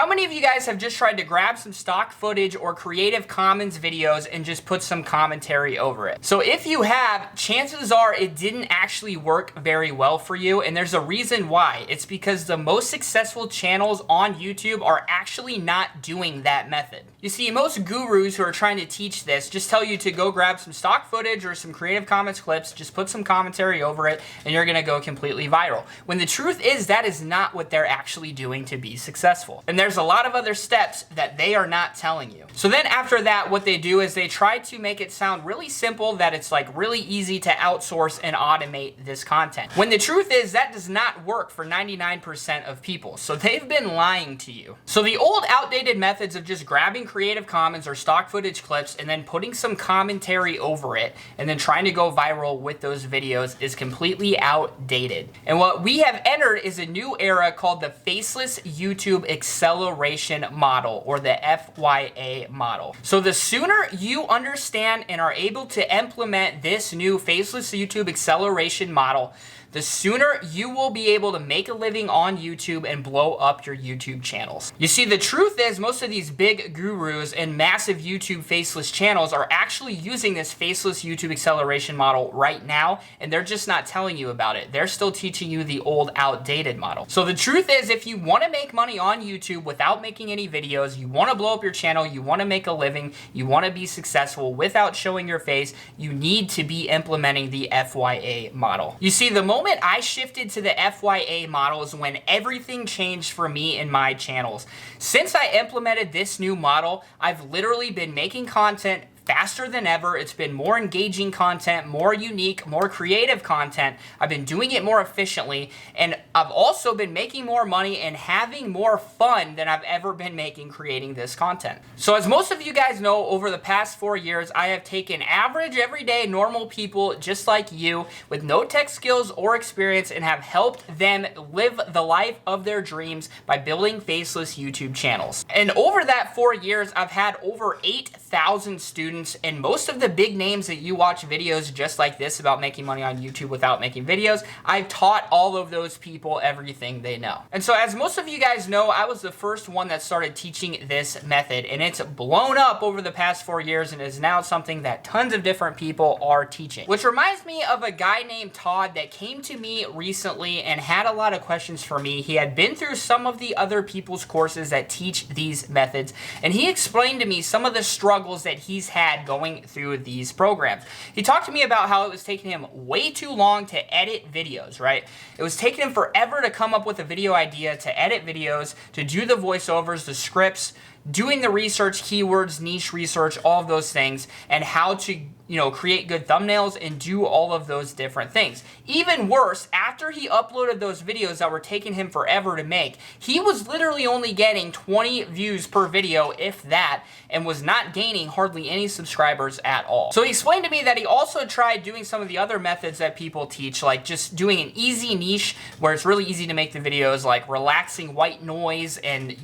how many of you guys have just tried to grab some stock footage or Creative Commons videos and just put some commentary over it? So if you have, chances are it didn't actually work very well for you, and there's a reason why. It's because the most successful channels on YouTube are actually not doing that method. You see, most gurus who are trying to teach this just tell you to go grab some stock footage or some Creative Commons clips, just put some commentary over it, and you're gonna go completely viral. When the truth is, that is not what they're actually doing to be successful. And there's a lot of other steps that they are not telling you. So then after that, what they do is they try to make it sound really simple, that it's like really easy to outsource and automate this content. When the truth is, that does not work for 99% of people. So they've been lying to you. So the old outdated methods of just grabbing Creative Commons or stock footage clips and then putting some commentary over it and then trying to go viral with those videos is completely outdated. And what we have entered is a new era called the Faceless YouTube Acceleration Model, or the FYA model. So the sooner you understand and are able to implement this new Faceless YouTube Acceleration Model, the sooner you will be able to make a living on YouTube and blow up your YouTube channels. You see, the truth is most of these big gurus and massive YouTube faceless channels are actually using this Faceless YouTube Acceleration Model right now, and they're just not telling you about it. They're still teaching you the old outdated model. So the truth is, if you want to make money on YouTube without making any videos, you want to blow up your channel, you want to make a living, you want to be successful without showing your face, you need to be implementing the FYA model. You see, the moment I shifted to the FYA model is when everything changed for me and my channels. Since I implemented this new model, I've literally been making content faster than ever. It's been more engaging content, more unique, more creative content. I've been doing it more efficiently, and I've also been making more money and having more fun than I've ever been making creating this content. So as most of you guys know, over the past 4 years, I have taken average, everyday, normal people just like you with no tech skills or experience and have helped them live the life of their dreams by building faceless YouTube channels. And over that 4 years, I've had over 8,000 students, and most of the big names that you watch videos just like this about making money on YouTube without making videos, I've taught all of those people everything they know. And so as most of you guys know, I was the first one that started teaching this method, and it's blown up over the past 4 years and is now something that tons of different people are teaching. Which reminds me of a guy named Todd that came to me recently and had a lot of questions for me. He had been through some of the other people's courses that teach these methods, and he explained to me some of the struggles that he's had going through these programs. He talked to me about how it was taking him way too long to edit videos, right? It was taking him forever to come up with a video idea, to edit videos, to do the voiceovers, the scripts, doing the research, keywords, niche research, all of those things, and how to, create good thumbnails and do all of those different things. Even worse, after he uploaded those videos that were taking him forever to make, he was literally only getting 20 views per video, if that, and was not gaining hardly any subscribers at all. So he explained to me that he also tried doing some of the other methods that people teach, like just doing an easy niche where it's really easy to make the videos, like relaxing white noise and,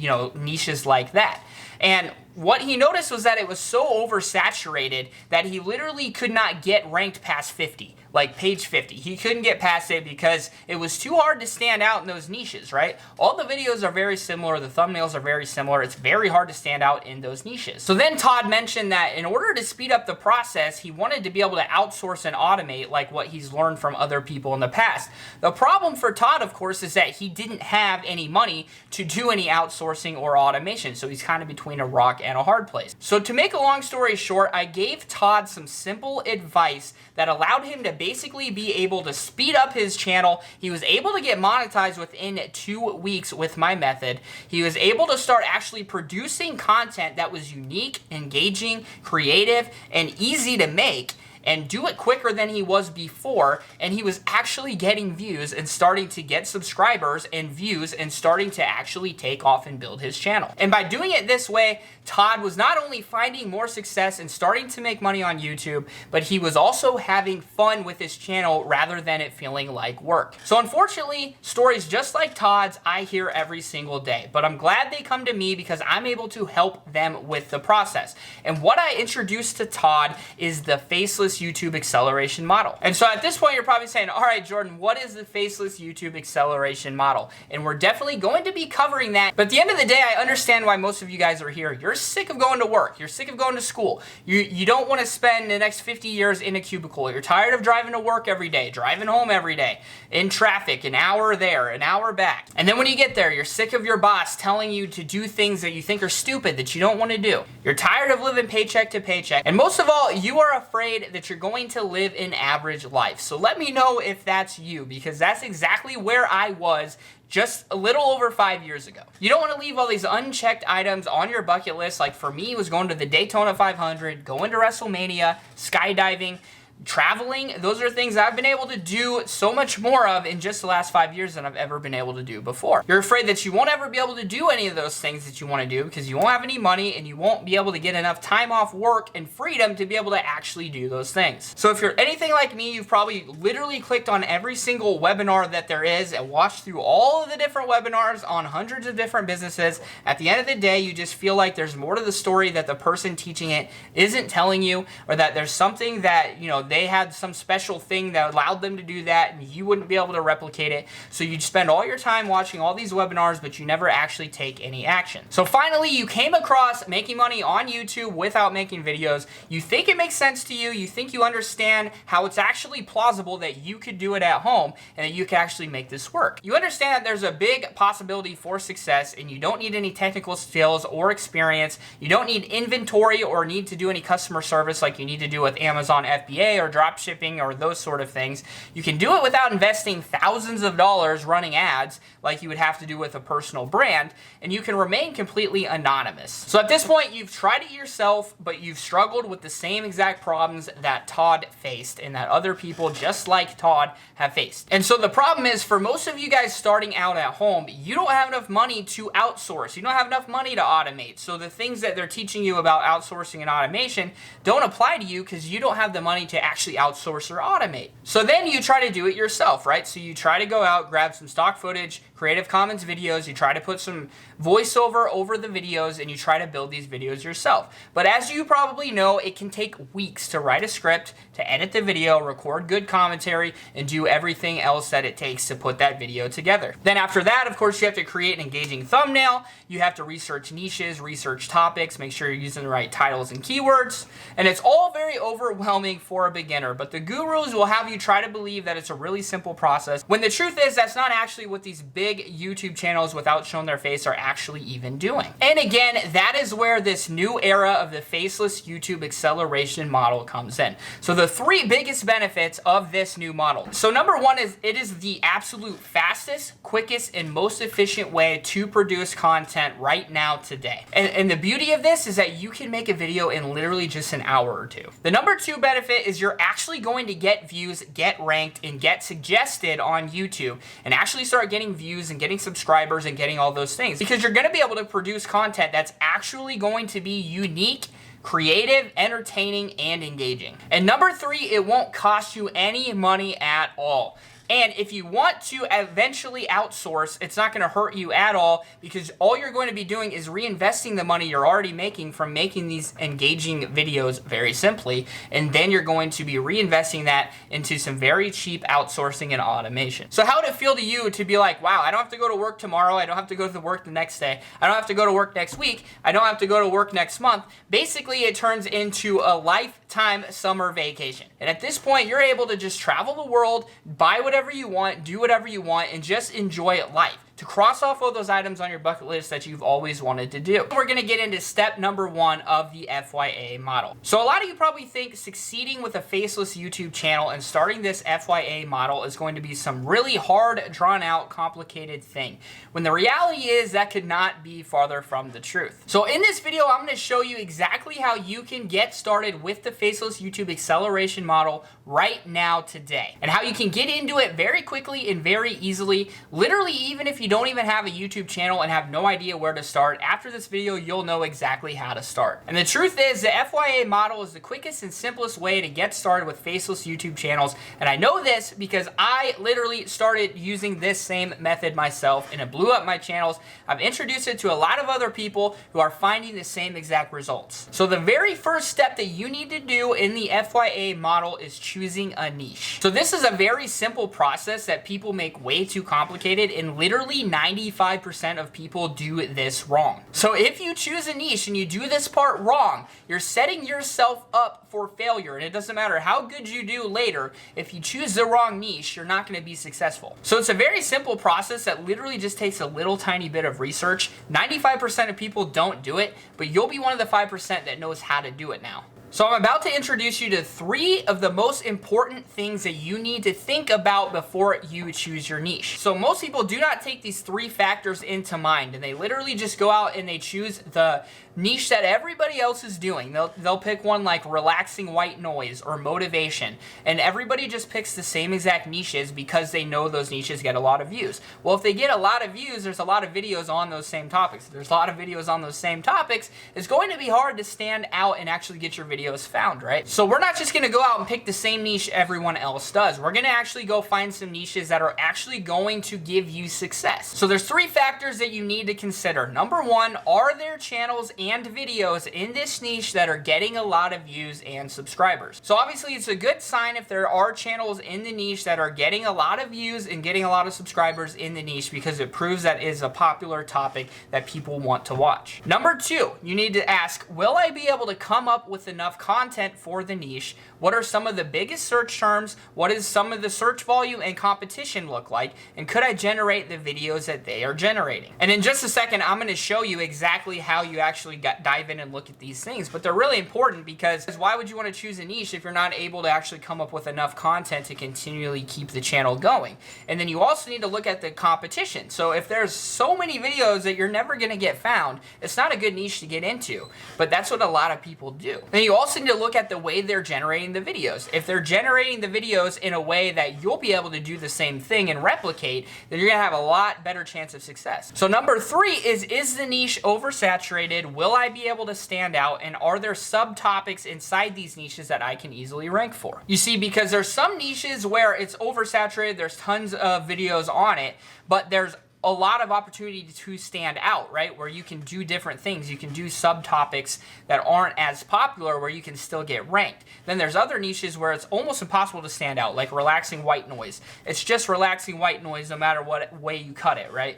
niches like that. And what he noticed was that it was so oversaturated that he literally could not get ranked past 50, like page 50. He couldn't get past it because it was too hard to stand out in those niches, right? All the videos are very similar, the thumbnails are very similar, it's very hard to stand out in those niches. So then Todd mentioned that in order to speed up the process, he wanted to be able to outsource and automate like what he's learned from other people in the past. The problem for Todd, of course, is that he didn't have any money to do any outsourcing or automation, so he's kind of between a rock and a hard place. So to make a long story short, I gave Todd some simple advice that allowed him to basically be able to speed up his channel. He was able to get monetized within 2 weeks with my method. He was able to start actually producing content that was unique, engaging, creative, and easy to make, and do it quicker than he was before, and he was actually getting views and starting to get subscribers and views and starting to actually take off and build his channel. And by doing it this way, Todd was not only finding more success and starting to make money on YouTube, but he was also having fun with his channel rather than it feeling like work. So unfortunately, stories just like Todd's I hear every single day, but I'm glad they come to me because I'm able to help them with the process. And what I introduced to Todd is the Faceless Faceless YouTube Acceleration Model. And so at this point, you're probably saying, all right, Jordan, what is the Faceless YouTube Acceleration Model? And we're definitely going to be covering that. But at the end of the day, I understand why most of you guys are here. You're sick of going to work. You're sick of going to school. You don't want to spend the next 50 years in a cubicle. You're tired of driving to work every day, driving home every day, in traffic, an hour there, an hour back. And then when you get there, you're sick of your boss telling you to do things that you think are stupid, that you don't want to do. You're tired of living paycheck to paycheck. And most of all, you are afraid that you're going to live an average life. So let me know if that's you, because that's exactly where I was just a little over 5 years ago. You don't want to leave all these unchecked items on your bucket list. Like for me, it was going to the Daytona 500, going to WrestleMania, skydiving, traveling. Those are things I've been able to do so much more of in just the last 5 years than I've ever been able to do before. You're afraid that you won't ever be able to do any of those things that you want to do because you won't have any money and you won't be able to get enough time off work and freedom to be able to actually do those things. So if you're anything like me, you've probably literally clicked on every single webinar that there is and watched through all of the different webinars on hundreds of different businesses. At the end of the day, you just feel like there's more to the story that the person teaching it isn't telling you, or that there's something that, you know, they had some special thing that allowed them to do that and you wouldn't be able to replicate it. So you'd spend all your time watching all these webinars, but you never actually take any action. So finally, you came across making money on YouTube without making videos. You think it makes sense to you. You think you understand how it's actually plausible that you could do it at home and that you could actually make this work. You understand that there's a big possibility for success and you don't need any technical skills or experience. You don't need inventory or need to do any customer service like you need to do with Amazon FBA or drop shipping or those sort of things. You can do it without investing thousands of dollars running ads like you would have to do with a personal brand, and you can remain completely anonymous. So at this point, you've tried it yourself, but you've struggled with the same exact problems that Todd faced and that other people just like Todd have faced. And so the problem is, for most of you guys starting out at home, you don't have enough money to outsource. You don't have enough money to automate. So the things that they're teaching you about outsourcing and automation don't apply to you because you don't have the money to actually outsource or automate. So then you try to do it yourself, right? So you try to go out, grab some stock footage, Creative Commons videos, you try to put some voiceover over the videos, and you try to build these videos yourself. But as you probably know, it can take weeks to write a script, to edit the video, record good commentary, and do everything else that it takes to put that video together. Then after that, of course, you have to create an engaging thumbnail, you have to research niches, research topics, make sure you're using the right titles and keywords, and it's all very overwhelming for a beginner, but the gurus will have you try to believe that it's a really simple process, when the truth is that's not actually what these big YouTube channels without showing their face are actually even doing. And again, that is where this new era of the Faceless YouTube Acceleration Model comes in. So the three biggest benefits of this new model. So number one is it is the absolute fastest, quickest, and most efficient way to produce content right now today. And the beauty of this is that you can make a video in literally just an hour or two. The number two benefit is you're actually going to get views, get ranked, and get suggested on YouTube, and actually start getting views and getting subscribers and getting all those things, because you're going to be able to produce content that's actually going to be unique, creative, entertaining, and engaging. And number three, it won't cost you any money at all. And if you want to eventually outsource, it's not going to hurt you at all, because all you're going to be doing is reinvesting the money you're already making from making these engaging videos very simply, and then you're going to be reinvesting that into some very cheap outsourcing and automation. So how would it feel to you to be like, wow, I don't have to go to work tomorrow, I don't have to go to work the next day, I don't have to go to work next week, I don't have to go to work next month. Basically, it turns into a lifetime summer vacation. And at this point, you're able to just travel the world, buy whatever you want, do whatever you want, and just enjoy life. To cross off all those items on your bucket list that you've always wanted to do. We're going to get into step number one of the FYA model. So a lot of you probably think succeeding with a faceless YouTube channel and starting this FYA model is going to be some really hard, drawn out, complicated thing, when the reality is that could not be farther from the truth. So in this video, I'm going to show you exactly how you can get started with the Faceless YouTube Acceleration Model right now today, and how you can get into it very quickly and very easily, literally even if you don't even have a YouTube channel and have no idea where to start, after this video, you'll know exactly how to start. And the truth is, the FYA model is the quickest and simplest way to get started with faceless YouTube channels. And I know this because I literally started using this same method myself, and it blew up my channels. I've introduced it to a lot of other people who are finding the same exact results. So the very first step that you need to do in the FYA model is choosing a niche. So this is a very simple process that people make way too complicated, and literally 95% of people do this wrong. So if you choose a niche and you do this part wrong, you're setting yourself up for failure, and it doesn't matter how good you do later. If you choose the wrong niche, you're not going to be successful. So it's a very simple process that literally just takes a little tiny bit of research. 95% of people don't do it, but you'll be one of the 5% that knows how to do it now. So I'm about to introduce you to 3 of the most important things that you need to think about before you choose your niche. So most people do not take these 3 factors into mind, and they literally just go out and they choose the niche that everybody else is doing. They'll pick one like relaxing white noise or motivation, and everybody just picks the same exact niches because they know those niches get a lot of views. Well, if they get a lot of views, there's a lot of videos on those same topics. If there's a lot of videos on those same topics, it's going to be hard to stand out and actually get your videos found, right? So we're not just going to go out and pick the same niche everyone else does. We're going to actually go find some niches that are actually going to give you success. So there's 3 factors that you need to consider. Number 1, are there channels and videos in this niche that are getting a lot of views and subscribers? So obviously it's a good sign if there are channels in the niche that are getting a lot of views and getting a lot of subscribers in the niche, because it proves that it is a popular topic that people want to watch. Number 2, you need to ask, will I be able to come up with enough content for the niche? What are some of the biggest search terms? What is some of the search volume and competition look like? And could I generate the videos that they are generating? And in just a second, I'm going to show you exactly how you actually dive in and look at these things. But they're really important, because why would you want to choose a niche if you're not able to actually come up with enough content to continually keep the channel going? And then you also need to look at the competition. So if there's so many videos that you're never going to get found, it's not a good niche to get into. But that's what a lot of people do. Then you also need to look at the way they're generating the videos. If they're generating the videos in a way that you'll be able to do the same thing and replicate, then you're gonna have a lot better chance of success. So number 3 is the niche oversaturated? Will I be able to stand out? And are there subtopics inside these niches that I can easily rank for? You see, because there's some niches where it's oversaturated, there's tons of videos on it, but there's a lot of opportunity to stand out, right? Where you can do different things. You can do subtopics that aren't as popular where you can still get ranked. Then there's other niches where it's almost impossible to stand out, like relaxing white noise. It's just relaxing white noise no matter what way you cut it, right?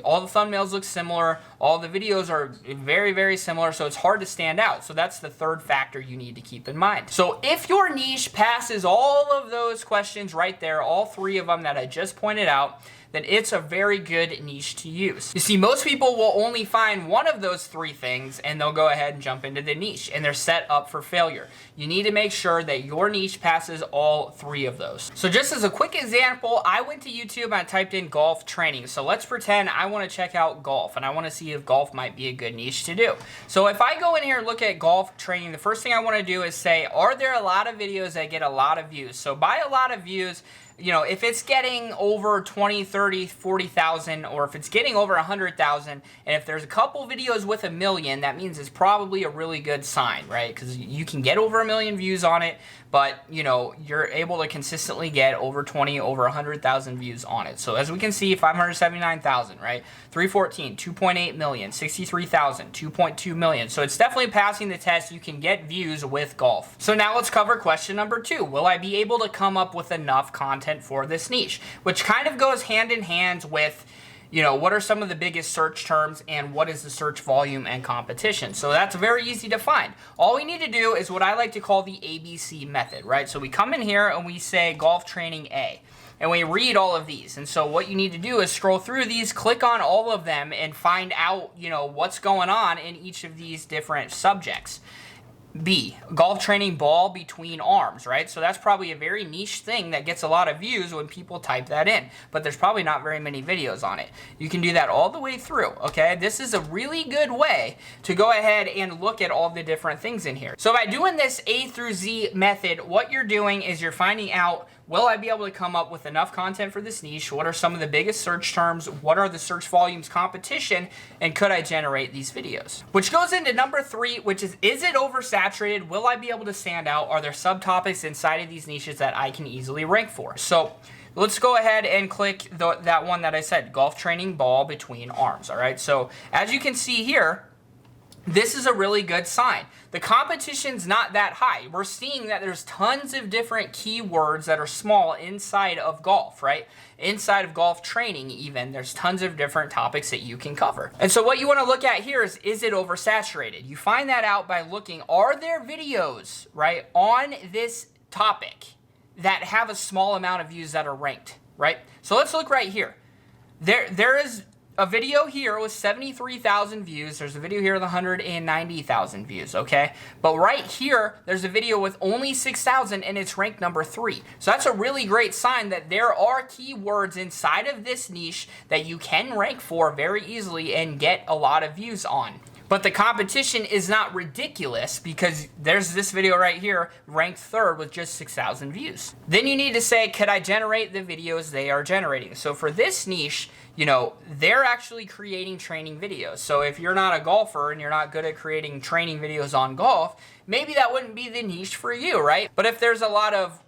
All the thumbnails look similar. All the videos are very, very similar, so it's hard to stand out. So that's the 3rd factor you need to keep in mind. So if your niche passes all of those questions right there, all 3 of them that I just pointed out, then it's a very good niche to use. You see, most people will only find one of those 3 things and they'll go ahead and jump into the niche, and they're set up for failure. You need to make sure that your niche passes all 3 of those. So just as a quick example, I went to YouTube and I typed in golf training. So let's pretend I want to check out golf and I want to see if golf might be a good niche to do. So if I go in here and look at golf training, the first thing I want to do is say, are there a lot of videos that get a lot of views? So by a lot of views, you know, if it's getting over 20, 30, 40,000, or if it's getting over 100,000, and if there's a couple videos with 1 million, that means it's probably a really good sign, right? Because you can get over 1 million views on it, but, you know, you're able to consistently get over 20, over 100,000 views on it. So as we can see, 579,000, right? 314, 2.8 million, 63,000, 2.2 million. So it's definitely passing the test. You can get views with golf. So now let's cover question number 2. Will I be able to come up with enough content for this niche? Which kind of goes hand in hand with, you know, what are some of the biggest search terms and what is the search volume and competition? So that's very easy to find. All we need to do is what I like to call the ABC method, right? So we come in here and we say golf training A, and we read all of these. And so what you need to do is scroll through these, click on all of them, and find out, you know, what's going on in each of these different subjects. B, golf training ball between arms, right? So that's probably a very niche thing that gets a lot of views when people type that in, but there's probably not very many videos on it. You can do that all the way through, okay? This is a really good way to go ahead and look at all the different things in here. So by doing this A through Z method, what you're doing is you're finding out will I be able to come up with enough content for this niche? What are some of the biggest search terms? What are the search volumes competition? And could I generate these videos? Which goes into number 3, which is it oversaturated? Will I be able to stand out? Are there subtopics inside of these niches that I can easily rank for? So let's go ahead and click that one that I said, golf training ball between arms, all right? So as you can see here, this is a really good sign. The competition's not that high. We're seeing that there's tons of different keywords that are small inside of golf, right? Inside of golf training even, there's tons of different topics that you can cover. And so what you want to look at here is it oversaturated? You find that out by looking, are there videos, right, on this topic that have a small amount of views that are ranked, right? So let's look right here. There is a video here with 73,000 views. There's a video here with 190,000 views, okay? But right here, there's a video with only 6,000 and it's ranked number 3. So that's a really great sign that there are keywords inside of this niche that you can rank for very easily and get a lot of views on. But the competition is not ridiculous because there's this video right here ranked 3rd with just 6,000 views. Then you need to say, could I generate the videos they are generating? So for this niche, you know, they're actually creating training videos. So if you're not a golfer and you're not good at creating training videos on golf, maybe that wouldn't be the niche for you, right? But if there's a lot of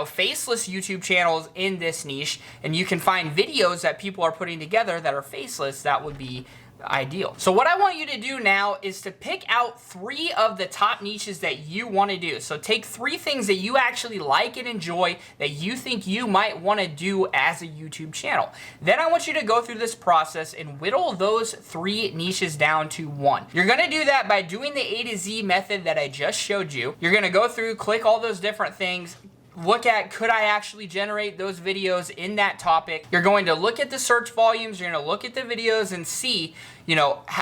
faceless YouTube channels in this niche and you can find videos that people are putting together that are faceless, that would be ideal. So what I want you to do now is to pick out 3 of the top niches that you want to do. So take 3 things that you actually like and enjoy that you think you might want to do as a YouTube channel. Then I want you to go through this process and whittle those 3 niches down to 1. You're going to do that by doing the A to Z method that I just showed you. You're going to go through, click all those different things, look at, could I actually generate those videos in that topic? You're going to look at the search volumes, you're going to look at the videos and see,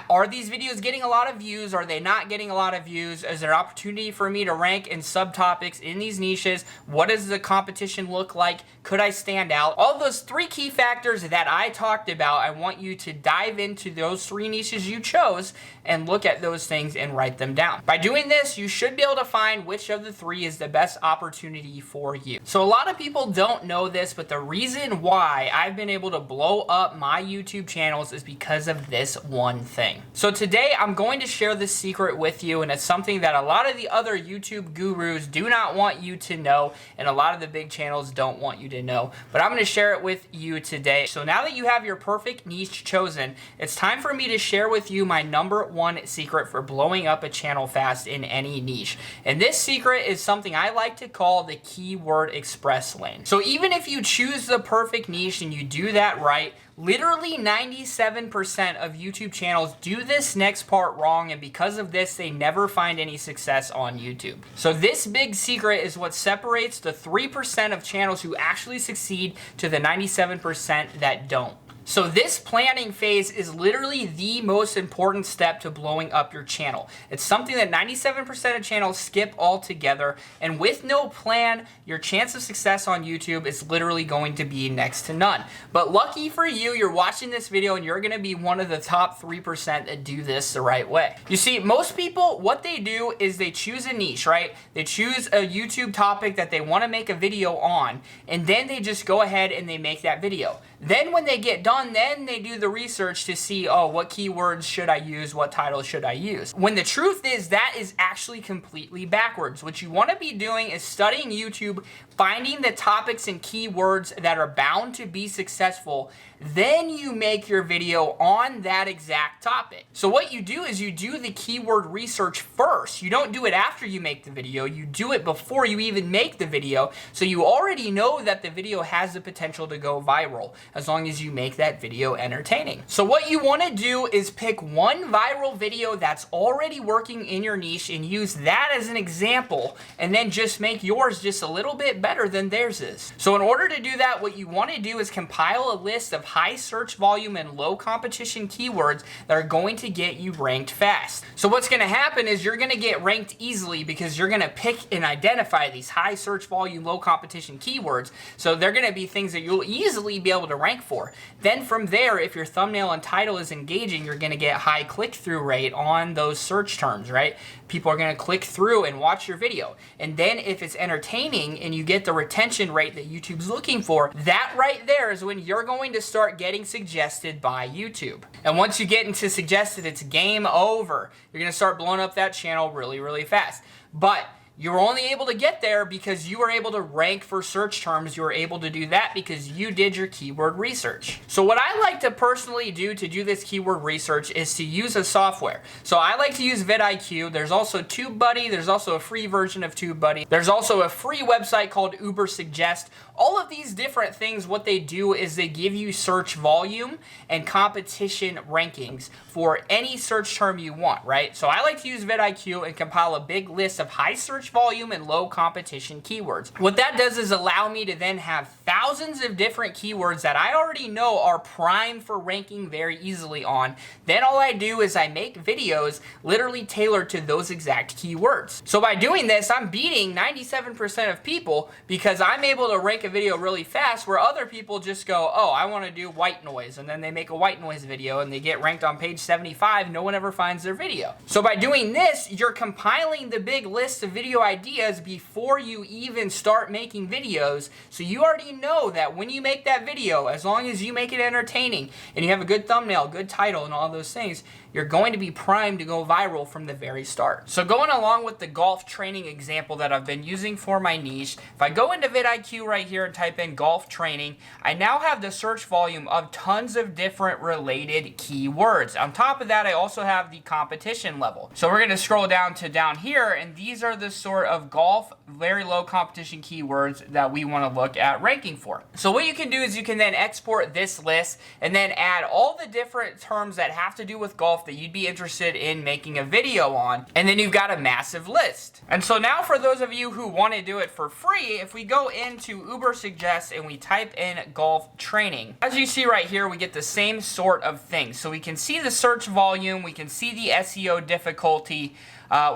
are these videos getting a lot of views? Are they not getting a lot of views? Is there opportunity for me to rank in subtopics in these niches? What does the competition look like? Could I stand out? All those 3 key factors that I talked about, I want you to dive into those 3 niches you chose and look at those things and write them down. By doing this, you should be able to find which of the 3 is the best opportunity for you. So a lot of people don't know this, but the reason why I've been able to blow up my YouTube channels is because of this one thing. So today I'm going to share this secret with you, and it's something that a lot of the other YouTube gurus do not want you to know, and a lot of the big channels don't want you to know, but I'm going to share it with you today. So now that you have your perfect niche chosen, it's time for me to share with you my number 1 secret for blowing up a channel fast in any niche. And this secret is something I like to call the keyword express lane. So even if you choose the perfect niche and you do that right, literally 97% of YouTube channels do this next part wrong, and because of this, they never find any success on YouTube. So this big secret is what separates the 3% of channels who actually succeed to the 97% that don't. So this planning phase is literally the most important step to blowing up your channel. It's something that 97% of channels skip altogether, and with no plan, your chance of success on YouTube is literally going to be next to none. But lucky for you, you're watching this video and you're gonna be one of the top 3% that do this the right way. You see, most people, what they do is they choose a niche, right? They choose a YouTube topic that they wanna make a video on, and then they just go ahead and they make that video. Then when they get done, then they do the research to see, oh, what keywords should I use? What titles should I use? When the truth is that is actually completely backwards. What you want to be doing is studying YouTube, finding the topics and keywords that are bound to be successful. Then you make your video on that exact topic. So what you do is you do the keyword research first. You don't do it after you make the video. You do it before you even make the video. So you already know that the video has the potential to go viral, as long as you make that video entertaining. So what you want to do is pick one viral video that's already working in your niche and use that as an example, and then just make yours just a little bit better than theirs is. So in order to do that, what you want to do is compile a list of high search volume and low competition keywords that are going to get you ranked fast. So what's going to happen is you're going to get ranked easily because you're going to pick and identify these high search volume, low competition keywords. So they're going to be things that you'll easily be able to to rank for. Then from there, if your thumbnail and title is engaging, you're going to get high click-through rate on those search terms, right? People are going to click through and watch your video. And then if it's entertaining and you get the retention rate that YouTube's looking for, that right there is when you're going to start getting suggested by YouTube. And once you get into suggested, it's game over. You're going to start blowing up that channel really, really fast. But you're only able to get there because you were able to rank for search terms. You were able to do that because you did your keyword research. So what I like to personally do to do this keyword research is to use a software. So I like to use vidIQ. There's also TubeBuddy. There's also a free version of TubeBuddy. There's also a free website called Ubersuggest. All of these different things, what they do is they give you search volume and competition rankings for any search term you want, right? So I like to use vidIQ and compile a big list of high search volume and low competition keywords. What that does is allow me to then have thousands of different keywords that I already know are primed for ranking very easily on. Then all I do is I make videos literally tailored to those exact keywords. So by doing this, I'm beating 97% of people because I'm able to rank a video really fast where other people just go, oh, I want to do white noise, and then they make a white noise video and they get ranked on page 75. No one ever finds their video. So by doing this, you're compiling the big list of video ideas before you even start making videos. So you already know that when you make that video, as long as you make it entertaining and you have a good thumbnail, good title, and all those things, you're going to be primed to go viral from the very start. So going along with the golf training example that I've been using for my niche, if I go into vidIQ right here and type in golf training, I now have the search volume of tons of different related keywords. On top of that, I also have the competition level. So we're gonna scroll down to down here, and these are the sort of golf, very low competition keywords that we wanna look at ranking for. So what you can do is you can then export this list and then add all the different terms that have to do with golf that you'd be interested in making a video on, and then you've got a massive list. And so now for those of you who want to do it for free, if we go into Ubersuggest and we type in golf training, as you see right here, we get the same sort of thing. So we can see the search volume, we can see the SEO difficulty,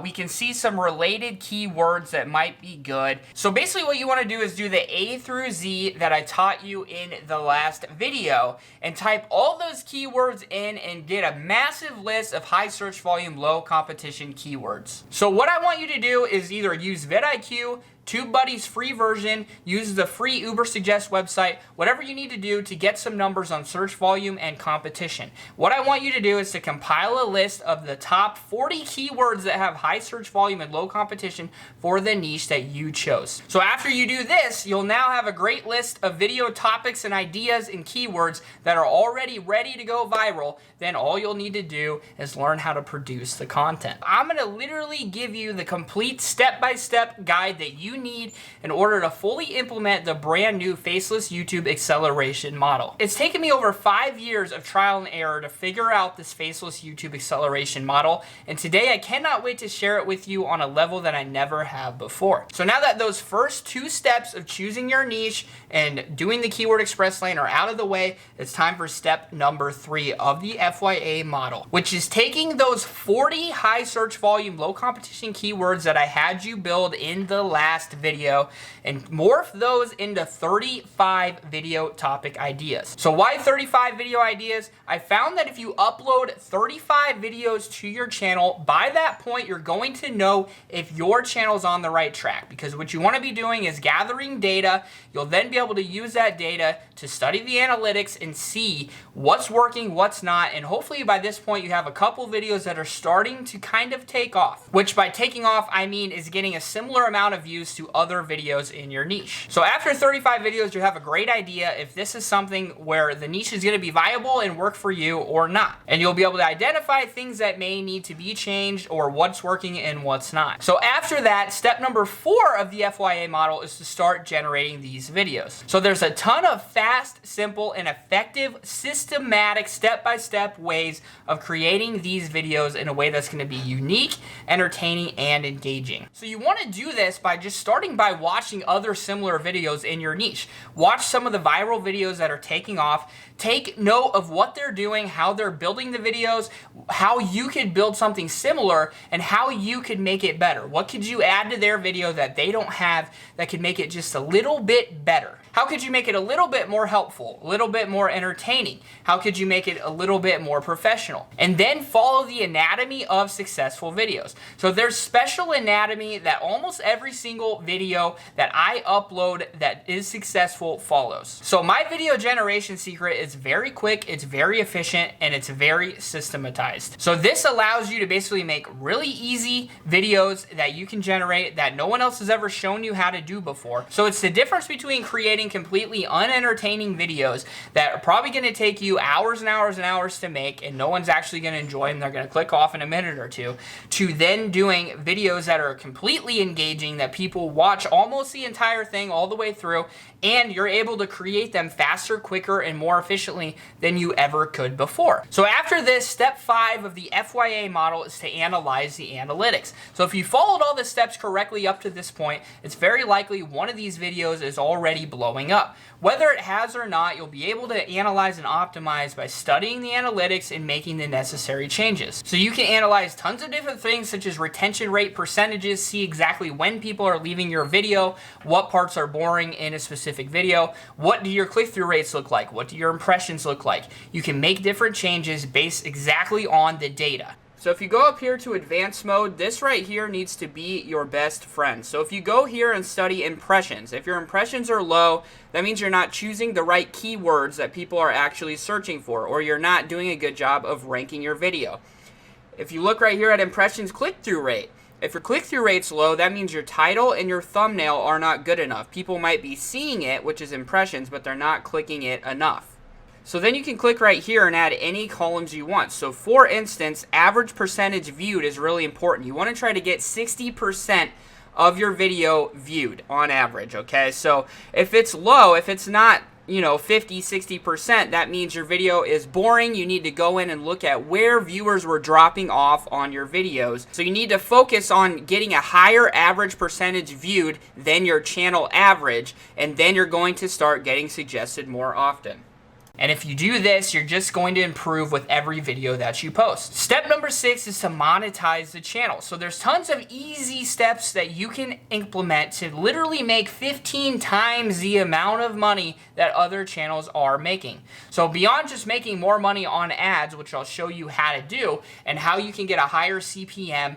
we can see some related keywords that might be good. So basically what you want to do is do the A through Z that I taught you in the last video and type all those keywords in and get a massive list of high search volume, low competition keywords. So what I want you to do is either use vidIQ, TubeBuddy's free version, use the free Ubersuggest website, whatever you need to do to get some numbers on search volume and competition. What I want you to do is to compile a list of the top 40 keywords that have high search volume and low competition for the niche that you chose. So after you do this, you'll now have a great list of video topics and ideas and keywords that are already ready to go viral. Then all you'll need to do is learn how to produce the content. I'm gonna literally give you the complete step-by-step guide that you need in order to fully implement the brand new Faceless YouTube acceleration model. It's taken me over 5 years of trial and error to figure out this Faceless YouTube acceleration model, and today I cannot wait to share it with you on a level that I never have before. So now that those first 2 steps of choosing your niche and doing the keyword express lane are out of the way, it's time for step number 3 of the FYA model, which is taking those 40 high search volume, low competition keywords that I had you build in the last video and morph those into 35 video topic ideas. So why 35 video ideas? I found that if you upload 35 videos to your channel, by that point you're going to know if your channel is on the right track, because what you want to be doing is gathering data. You'll then be able to use that data to study the analytics and see what's working, what's not, and hopefully by this point you have a couple videos that are starting to kind of take off, which by taking off I mean is getting a similar amount of views to other videos in your niche. So after 35 videos, you have a great idea if this is something where the niche is going to be viable and work for you or not. And you'll be able to identify things that may need to be changed or what's working and what's not. So after that, step number 4 of the FYA model is to start generating these videos. So there's a ton of fast, simple, and effective, systematic, step-by-step ways of creating these videos in a way that's going to be unique, entertaining, and engaging. So you want to do this by just starting by watching other similar videos in your niche. Watch some of the viral videos that are taking off. Take note of what they're doing, how they're building the videos, how you could build something similar, and how you could make it better. What could you add to their video that they don't have that could make it just a little bit better? How could you make it a little bit more helpful, a little bit more entertaining? How could you make it a little bit more professional? And then follow the anatomy of successful videos. So there's special anatomy that almost every single video that I upload that is successful follows. So my video generation secret is very quick, it's very efficient, and it's very systematized. So this allows you to basically make really easy videos that you can generate that no one else has ever shown you how to do before. So it's the difference between creating completely unentertaining videos that are probably going to take you hours and hours and hours to make and no one's actually going to enjoy them, they're going to click off in a minute or two, to then doing videos that are completely engaging that people watch almost the entire thing all the way through, and you're able to create them faster, quicker, and more efficiently than you ever could before. So after this, step 5 of the FYA model is to analyze the analytics. So if you followed all the steps correctly up to this point, it's very likely one of these videos is already blowing up. Whether it has or not, you'll be able to analyze and optimize by studying the analytics and making the necessary changes. So you can analyze tons of different things such as retention rate percentages, see exactly when people are leaving your video, what parts are boring in a specific video, what do your click-through rates look like, what do your impressions look like. You can make different changes based exactly on the data. So if you go up here to advanced mode, this right here needs to be your best friend. So if you go here and study impressions, if your impressions are low, that means you're not choosing the right keywords that people are actually searching for, or you're not doing a good job of ranking your video. If you look right here at impressions click-through rate, if your click-through rate's low, that means your title and your thumbnail are not good enough. People might be seeing it, which is impressions, but they're not clicking it enough. So then you can click right here and add any columns you want. So for instance, average percentage viewed is really important. You want to try to get 60% of your video viewed on average, okay? So if it's low, if it's not, 50, 60%, that means your video is boring. You need to go in and look at where viewers were dropping off on your videos. So you need to focus on getting a higher average percentage viewed than your channel average, and then you're going to start getting suggested more often. And if you do this, you're just going to improve with every video that you post. Step number 6 is to monetize the channel. So there's tons of easy steps that you can implement to literally make 15 times the amount of money that other channels are making. So beyond just making more money on ads, which I'll show you how to do, and how you can get a higher CPM,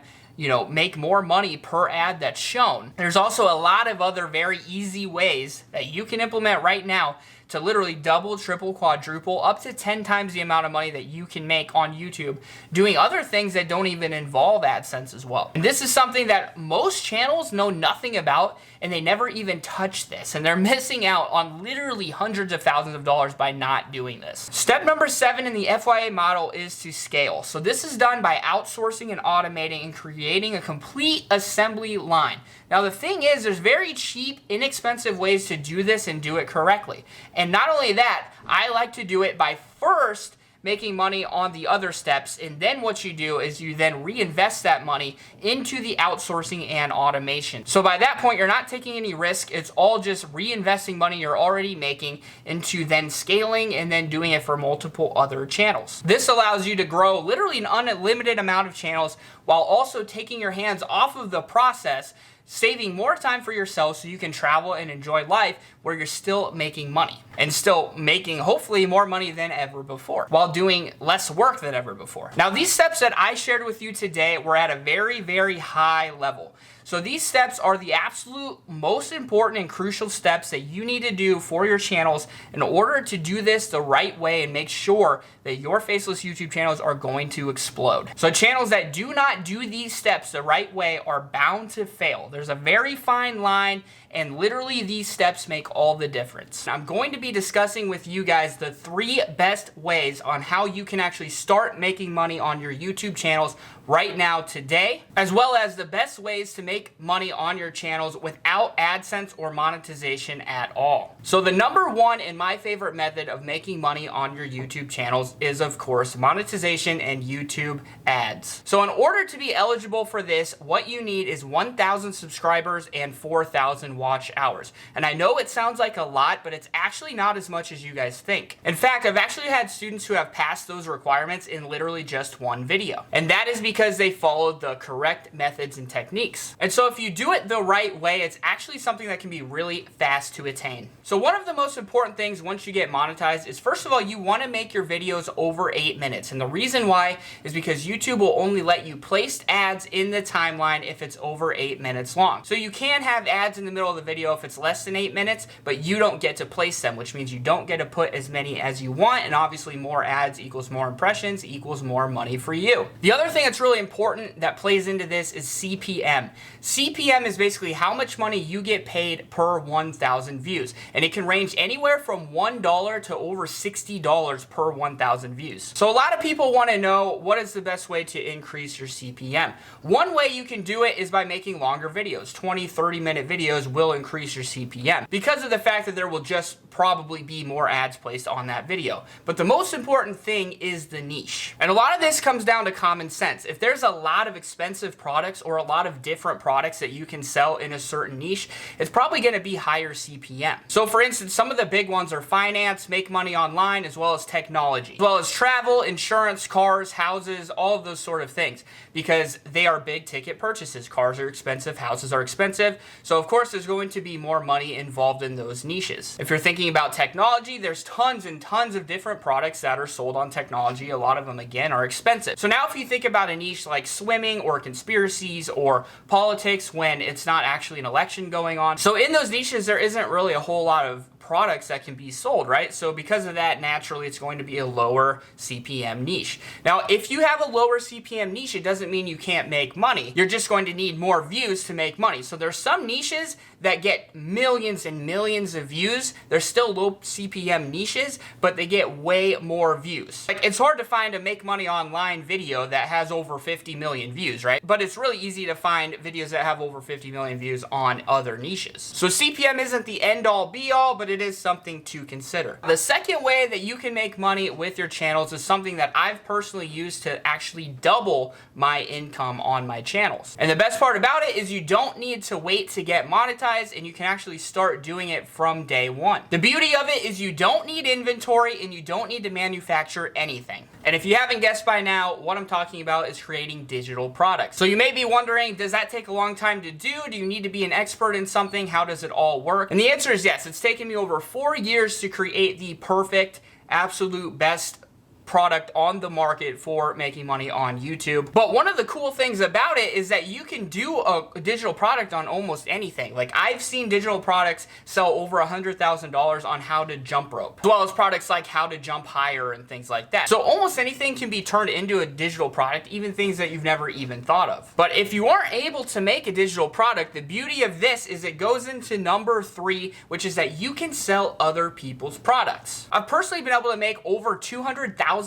make more money per ad that's shown. There's also a lot of other very easy ways that you can implement right now to literally double, triple, quadruple, up to 10 times the amount of money that you can make on YouTube doing other things that don't even involve AdSense as well. And this is something that most channels know nothing about, and they never even touch this, and they're missing out on literally hundreds of thousands of dollars by not doing this. Step number 7 in the FYA model is to scale. So this is done by outsourcing and automating and creating a complete assembly line. Now the thing is, there's very cheap, inexpensive ways to do this and do it correctly. And not only that, I like to do it by first making money on the other steps, and then what you do is you then reinvest that money into the outsourcing and automation. So by that point, you're not taking any risk. It's all just reinvesting money you're already making into then scaling and then doing it for multiple other channels. This allows you to grow literally an unlimited amount of channels while also taking your hands off of the process, saving more time for yourself so you can travel and enjoy life where you're still making money and still making hopefully more money than ever before while doing less work than ever before. Now these steps that I shared with you today were at a very, very high level. So these steps are the absolute most important and crucial steps that you need to do for your channels in order to do this the right way and make sure that your Faceless YouTube channels are going to explode. So channels that do not do these steps the right way are bound to fail. There's a very fine line, and literally these steps make all the difference. I'm going to be discussing with you guys the 3 best ways on how you can actually start making money on your YouTube channels right now today, as well as the best ways to make money on your channels without AdSense or monetization at all. So the number 1 and my favorite method of making money on your YouTube channels is, of course, monetization and YouTube ads. So in order to be eligible for this, what you need is 1,000 subscribers and 4,000 watch hours. And I know it sounds like a lot, but it's actually not as much as you guys think. In fact, I've actually had students who have passed those requirements in literally just one video. And that is because they followed the correct methods and techniques. And so if you do it the right way, it's actually something that can be really fast to attain. So one of the most important things once you get monetized is, first of all, you want to make your videos over 8 minutes. And the reason why is because YouTube will only let you place ads in the timeline if it's over 8 minutes long. So you can have ads in the middle of the video if it's less than 8 minutes, but you don't get to place them, which means you don't get to put as many as you want. And obviously more ads equals more impressions equals more money for you. The other thing that's really important that plays into this is CPM. CPM is basically how much money you get paid per 1,000 views. And it can range anywhere from $1 to over $60 per 1,000 views. So a lot of people want to know, what is the best way to increase your CPM? One way you can do it is by making longer videos. 20, 30-minute videos will increase your CPM because of the fact that there will just probably be more ads placed on that video. But the most important thing is the niche. And a lot of this comes down to common sense. If there's a lot of expensive products or a lot of different products that you can sell in a certain niche, it's probably going to be higher CPM. So for instance, some of the big ones are finance, make money online, as well as technology, as well as travel, insurance, cars, houses, all of those sort of things, because they are big ticket purchases. Cars are expensive, houses are expensive. So of course there's going to be more money involved in those niches. If you're thinking about technology, there's tons and tons of different products that are sold on technology. A lot of them, again, are expensive. So now if you think about a niche like swimming or conspiracies or politics, when it's not actually an election going on. So in those niches, there isn't really a whole lot of products that can be sold, right? So because of that, naturally, it's going to be a lower CPM niche. Now, if you have a lower CPM niche, it doesn't mean you can't make money. You're just going to need more views to make money. So there's some niches that get millions and millions of views. They're still low CPM niches, but they get way more views. Like, it's hard to find a make money online video that has over 50 million views, right? But it's really easy to find videos that have over 50 million views on other niches. So CPM isn't the end all be all, but it is something to consider. The second way that you can make money with your channels is something that I've personally used to actually double my income on my channels. And the best part about it is you don't need to wait to get monetized, and you can actually start doing it from day one. The beauty of it is you don't need inventory and you don't need to manufacture anything. And if you haven't guessed by now, what I'm talking about is creating digital products. So you may be wondering, does that take a long time to do? Do you need to be an expert in something? How does it all work? And the answer is yes. It's taken me over 4 years to create the perfect, absolute best product on the market for making money on YouTube. But one of the cool things about it is that you can do a digital product on almost anything. Like, I've seen digital products sell over $100,000 on how to jump rope, as well as products like how to jump higher and things like that. So almost anything can be turned into a digital product, even things that you've never even thought of. But if you aren't able to make a digital product, the beauty of this is it goes into number 3, which is that you can sell other people's products. I've personally been able to make over $200,000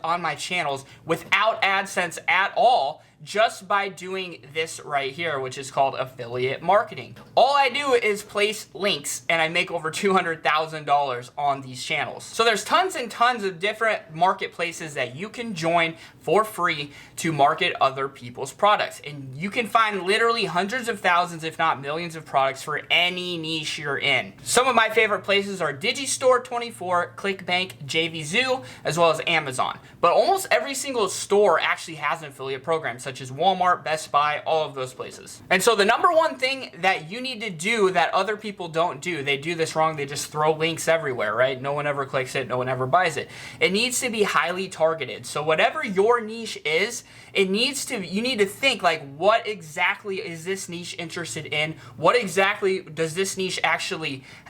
on my channels without AdSense at all, just by doing this right here, which is called affiliate marketing. All I do is place links and I make over $200,000 on these channels. So there's tons and tons of different marketplaces that you can join for free to market other people's products. And you can find literally hundreds of thousands, if not millions of products for any niche you're in. Some of my favorite places are Digistore24, ClickBank, JVZoo, as well as Amazon. But almost every single store actually has an affiliate program, such as Walmart, Best Buy, all of those places. And so the number one thing that you need to do that other people don't do, they do this wrong, they just throw links everywhere, right? No one ever clicks it, no one ever buys it. It needs to be highly targeted. So whatever your niche is, you need to think, like, what exactly is this niche interested in? What exactly does this niche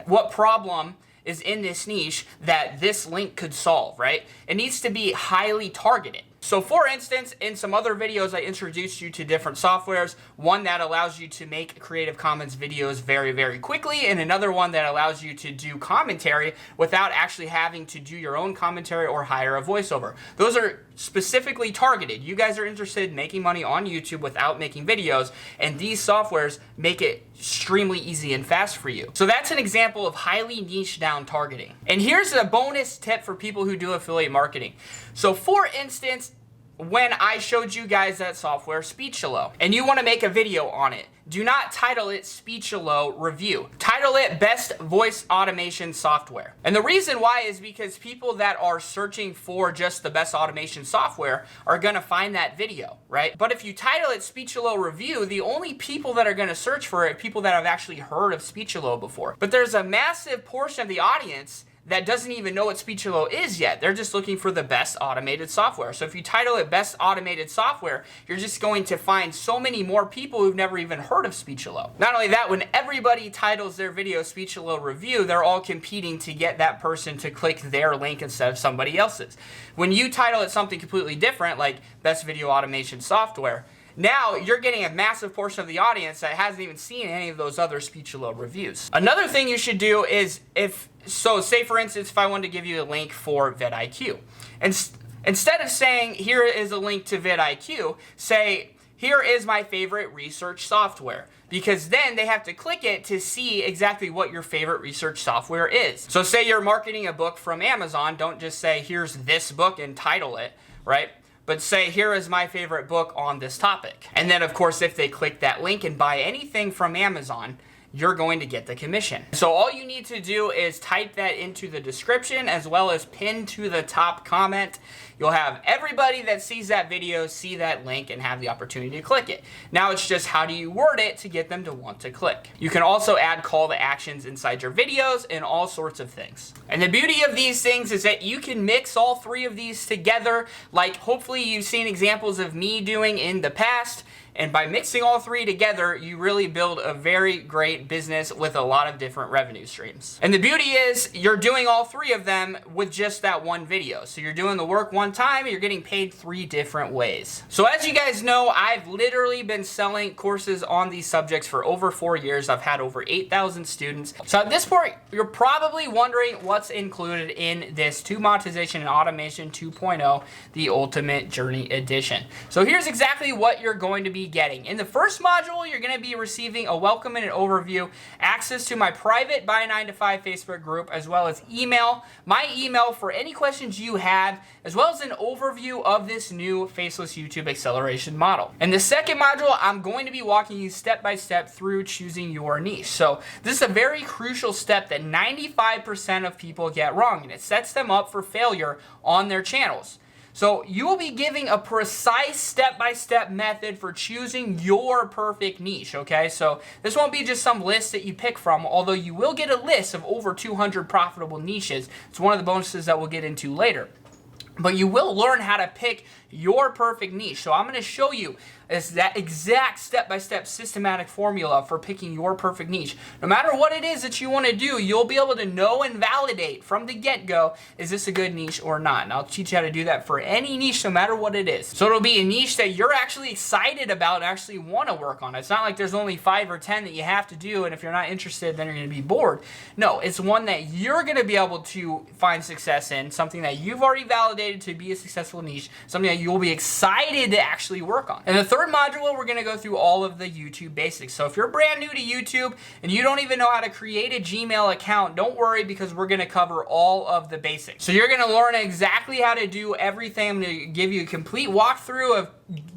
what problem is in this niche that this link could solve, right? It needs to be highly targeted. So for instance, in some other videos, I introduced you to different softwares. One that allows you to make Creative Commons videos very, very quickly, and another one that allows you to do commentary without actually having to do your own commentary or hire a voiceover. Those are specifically targeted. You guys are interested in making money on YouTube without making videos, and these softwares make it extremely easy and fast for you. So that's an example of highly niche down targeting. And here's a bonus tip for people who do affiliate marketing. So for instance, when I showed you guys that software Speechelo, and you want to make a video on it, do not title it Speechelo Review. Title it Best Voice Automation Software. And the reason why is because people that are searching for just the best automation software are going to find that video, right? But if you title it Speechelo Review, the only people that are going to search for it are people that have actually heard of Speechelo before. But there's a massive portion of the audience that doesn't even know what Speechelo is yet. They're just looking for the best automated software. So if you title it Best Automated Software, you're just going to find so many more people who've never even heard of Speechelo. Not only that, when everybody titles their video Speechelo Review, they're all competing to get that person to click their link instead of somebody else's. When you title it something completely different, like Best Video Automation Software, now you're getting a massive portion of the audience that hasn't even seen any of those other Speechelo reviews. Another thing you should do is say for instance, if I wanted to give you a link for vidIQ, and instead of saying here is a link to vidIQ, say here is my favorite research software, because then they have to click it to see exactly what your favorite research software is. So say you're marketing a book from Amazon, don't just say here's this book and title it, right? But say, here is my favorite book on this topic. And then, of course, if they click that link and buy anything from Amazon, you're going to get the commission. So all you need to do is type that into the description as well as pin to the top comment. You'll have everybody that sees that video see that link and have the opportunity to click it. Now it's just how do you word it to get them to want to click. You can also add call to actions inside your videos and all sorts of things. And the beauty of these things is that you can mix all three of these together, like hopefully you've seen examples of me doing in the past. And by mixing all three together, you really build a very great business with a lot of different revenue streams. And the beauty is you're doing all three of them with just that one video. So you're doing the work one time and you're getting paid 3 different ways. So as you guys know, I've literally been selling courses on these subjects for over 4 years. I've had over 8,000 students. So at this point, you're probably wondering what's included in this Monetization and Automation 2.0, the Ultimate Journey Edition. So here's exactly what you're going to be getting. In the first module, you're going to be receiving a welcome and an overview, access to my private Buy 9 to 5 Facebook group, as well as my email for any questions you have, as well as an overview of this new Faceless YouTube acceleration model. In the second module, I'm going to be walking you step by step through choosing your niche. So this is a very crucial step that 95% of people get wrong, and it sets them up for failure on their channels. So you will be giving a precise step-by-step method for choosing your perfect niche, okay? So this won't be just some list that you pick from, although you will get a list of over 200 profitable niches. It's one of the bonuses that we'll get into later. But you will learn how to pick your perfect niche. So I'm going to show you that exact step-by-step systematic formula for picking your perfect niche. No matter what it is that you want to do, you'll be able to know and validate from the get-go, is this a good niche or not? And I'll teach you how to do that for any niche, no matter what it is. So it'll be a niche that you're actually excited about and actually want to work on. It's not like there's only 5 or 10 that you have to do, and if you're not interested, then you're going to be bored. No, it's one that you're going to be able to find success in, something that you've already validated to be a successful niche, something that you'll be excited to actually work on. And the third module, we're going to go through all of the YouTube basics. So if you're brand new to YouTube and you don't even know how to create a Gmail account, don't worry, because we're going to cover all of the basics. So you're going to learn exactly how to do everything. I'm going to give you a complete walkthrough of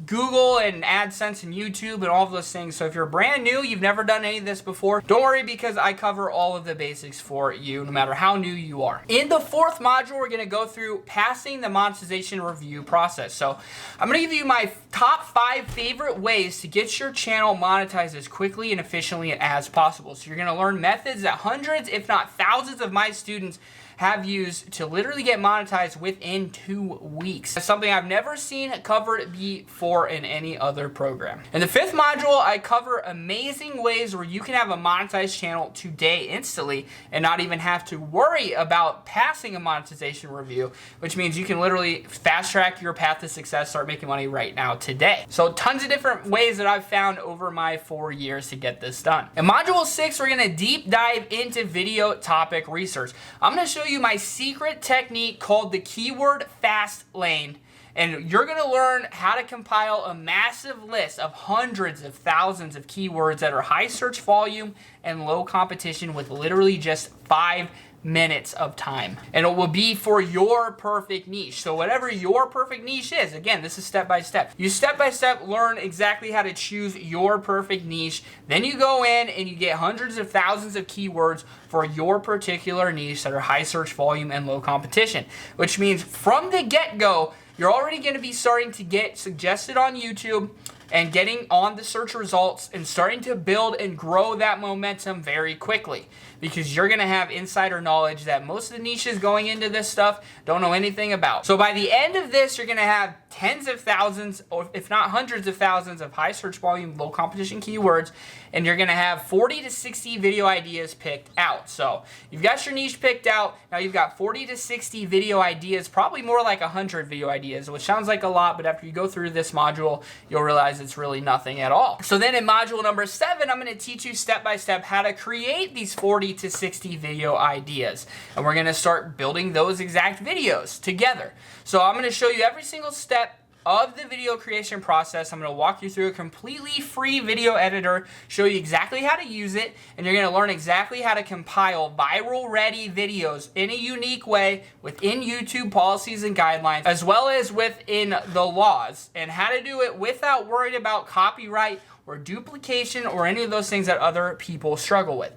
Google and AdSense and YouTube and all of those things. So if you're brand new, you've never done any of this before, don't worry, because I cover all of the basics for you, no matter how new you are. In the fourth module, we're going to go through passing the monetization review process. So I'm going to give you my top 5 favorite ways to get your channel monetized as quickly and efficiently as possible. So you're going to learn methods that hundreds, if not thousands of my students have used to literally get monetized within 2 weeks. That's something I've never seen covered before in any other program. In the 5th module, I cover amazing ways where you can have a monetized channel today instantly and not even have to worry about passing a monetization review, which means you can literally fast track your path to success, start making money right now today. So tons of different ways that I've found over my 4 years to get this done. In module 6, we're gonna deep dive into video topic research. I'm gonna show you my secret technique called the keyword fast lane, and you're going to learn how to compile a massive list of hundreds of thousands of keywords that are high search volume and low competition with literally just 5 minutes of time. And it will be for your perfect niche. So whatever your perfect niche is, again, this is step by step. You step by step learn exactly how to choose your perfect niche. Then you go in and you get hundreds of thousands of keywords for your particular niche that are high search volume and low competition, which means from the get-go, you're already going to be starting to get suggested on YouTube and getting on the search results and starting to build and grow that momentum very quickly, because you're going to have insider knowledge that most of the niches going into this stuff don't know anything about. So by the end of this, you're going to have tens of thousands, or if not hundreds of thousands of high search volume, low competition keywords, and you're going to have 40 to 60 video ideas picked out. So you've got your niche picked out. Now you've got 40 to 60 video ideas, probably more like 100 video ideas, which sounds like a lot, but after you go through this module, you'll realize it's really nothing at all. So then in module number 7, I'm going to teach you step by step how to create these 40 to 60 video ideas. And we're going to start building those exact videos together. So I'm going to show you every single step of the video creation process. I'm going to walk you through a completely free video editor, show you exactly how to use it, and you're going to learn exactly how to compile viral ready videos in a unique way within YouTube policies and guidelines, as well as within the laws, and how to do it without worrying about copyright or duplication or any of those things that other people struggle with.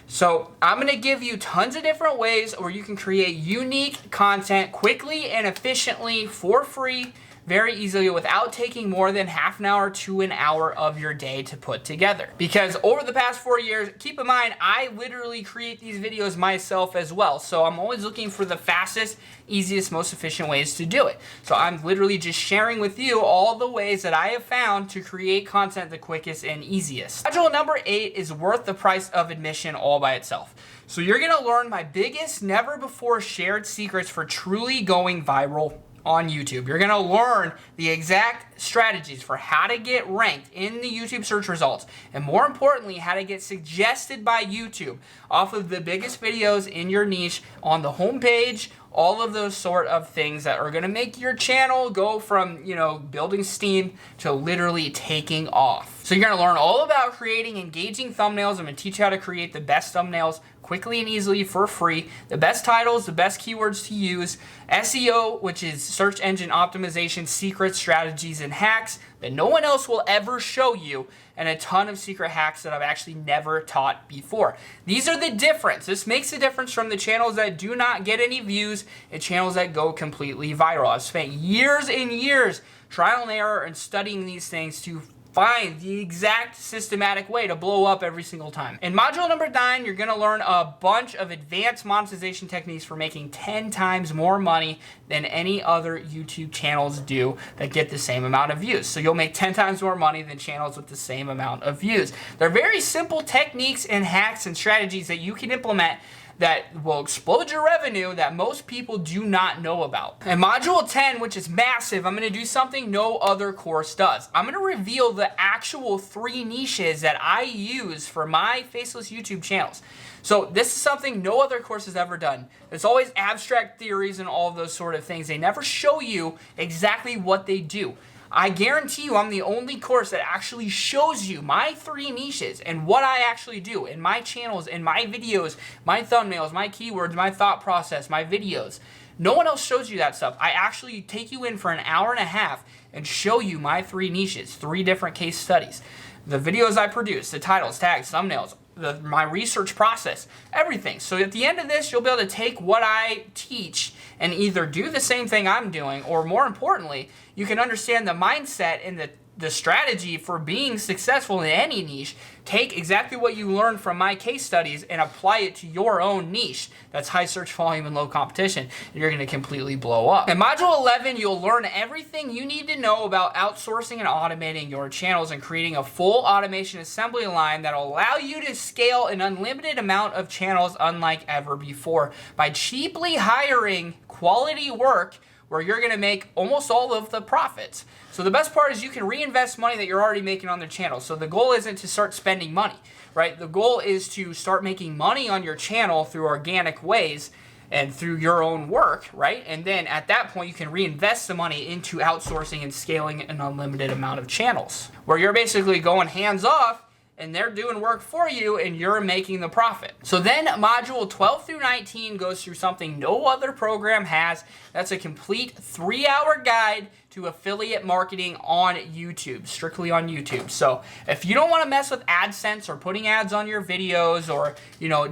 So I'm going to give you tons of different ways where you can create unique content quickly and efficiently for free, very easily, without taking more than half an hour to an hour of your day to put together. Because over the past 4 years, keep in mind, I literally create these videos myself as well. So I'm always looking for the fastest, easiest, most efficient ways to do it. So I'm literally just sharing with you all the ways that I have found to create content the quickest and easiest. Module number 8 is worth the price of admission all by itself. So you're gonna learn my biggest, never before shared secrets for truly going viral on YouTube. You're going to learn the exact strategies for how to get ranked in the YouTube search results, and more importantly, how to get suggested by YouTube off of the biggest videos in your niche on the homepage, all of those sort of things that are going to make your channel go from, building steam to literally taking off. So you're going to learn all about creating engaging thumbnails. I'm going to teach you how to create the best thumbnails quickly and easily for free, the best titles, the best keywords to use, SEO, which is search engine optimization, secret strategies and hacks that no one else will ever show you, and a ton of secret hacks that I've actually never taught before. These are the difference. This makes the difference from the channels that do not get any views and channels that go completely viral. I've spent years and years trial and error and studying these things to find the exact systematic way to blow up every single time. In module number 9, you're going to learn a bunch of advanced monetization techniques for making 10 times more money than any other YouTube channels do that get the same amount of views. So you'll make 10 times more money than channels with the same amount of views. They're very simple techniques and hacks and strategies that you can implement that will explode your revenue that most people do not know about. In module 10, which is massive, I'm going to do something no other course does. I'm going to reveal the actual 3 niches that I use for my Faceless YouTube channels. So this is something no other course has ever done. It's always abstract theories and all of those sort of things. They never show you exactly what they do. I guarantee you I'm the only course that actually shows you my 3 niches and what I actually do in my channels, in my videos, my thumbnails, my keywords, my thought process, my videos. No one else shows you that stuff. I actually take you in for an hour and a half and show you my 3 niches, 3 different case studies. The videos I produce, the titles, tags, thumbnails, my research process, everything. So at the end of this, you'll be able to take what I teach and either do the same thing I'm doing, or more importantly, you can understand the mindset and the strategy for being successful in any niche. Take exactly what you learned from my case studies and apply it to your own niche that's high search volume and low competition, and you're going to completely blow up. In module 11, you'll learn everything you need to know about outsourcing and automating your channels and creating a full automation assembly line that will allow you to scale an unlimited amount of channels unlike ever before by cheaply hiring quality work where you're going to make almost all of the profits. So the best part is you can reinvest money that you're already making on the channel. So the goal isn't to start spending money, right? The goal is to start making money on your channel through organic ways and through your own work, right? And then at that point, you can reinvest the money into outsourcing and scaling an unlimited amount of channels, where you're basically going hands off and they're doing work for you and you're making the profit. So then module 12 through 19 goes through something no other program has. That's a complete 3-hour guide to affiliate marketing on YouTube, strictly on YouTube. So if you don't want to mess with AdSense or putting ads on your videos or,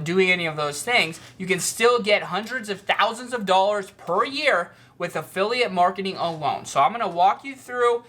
doing any of those things, you can still get hundreds of thousands of dollars per year with affiliate marketing alone. So I'm going to walk you through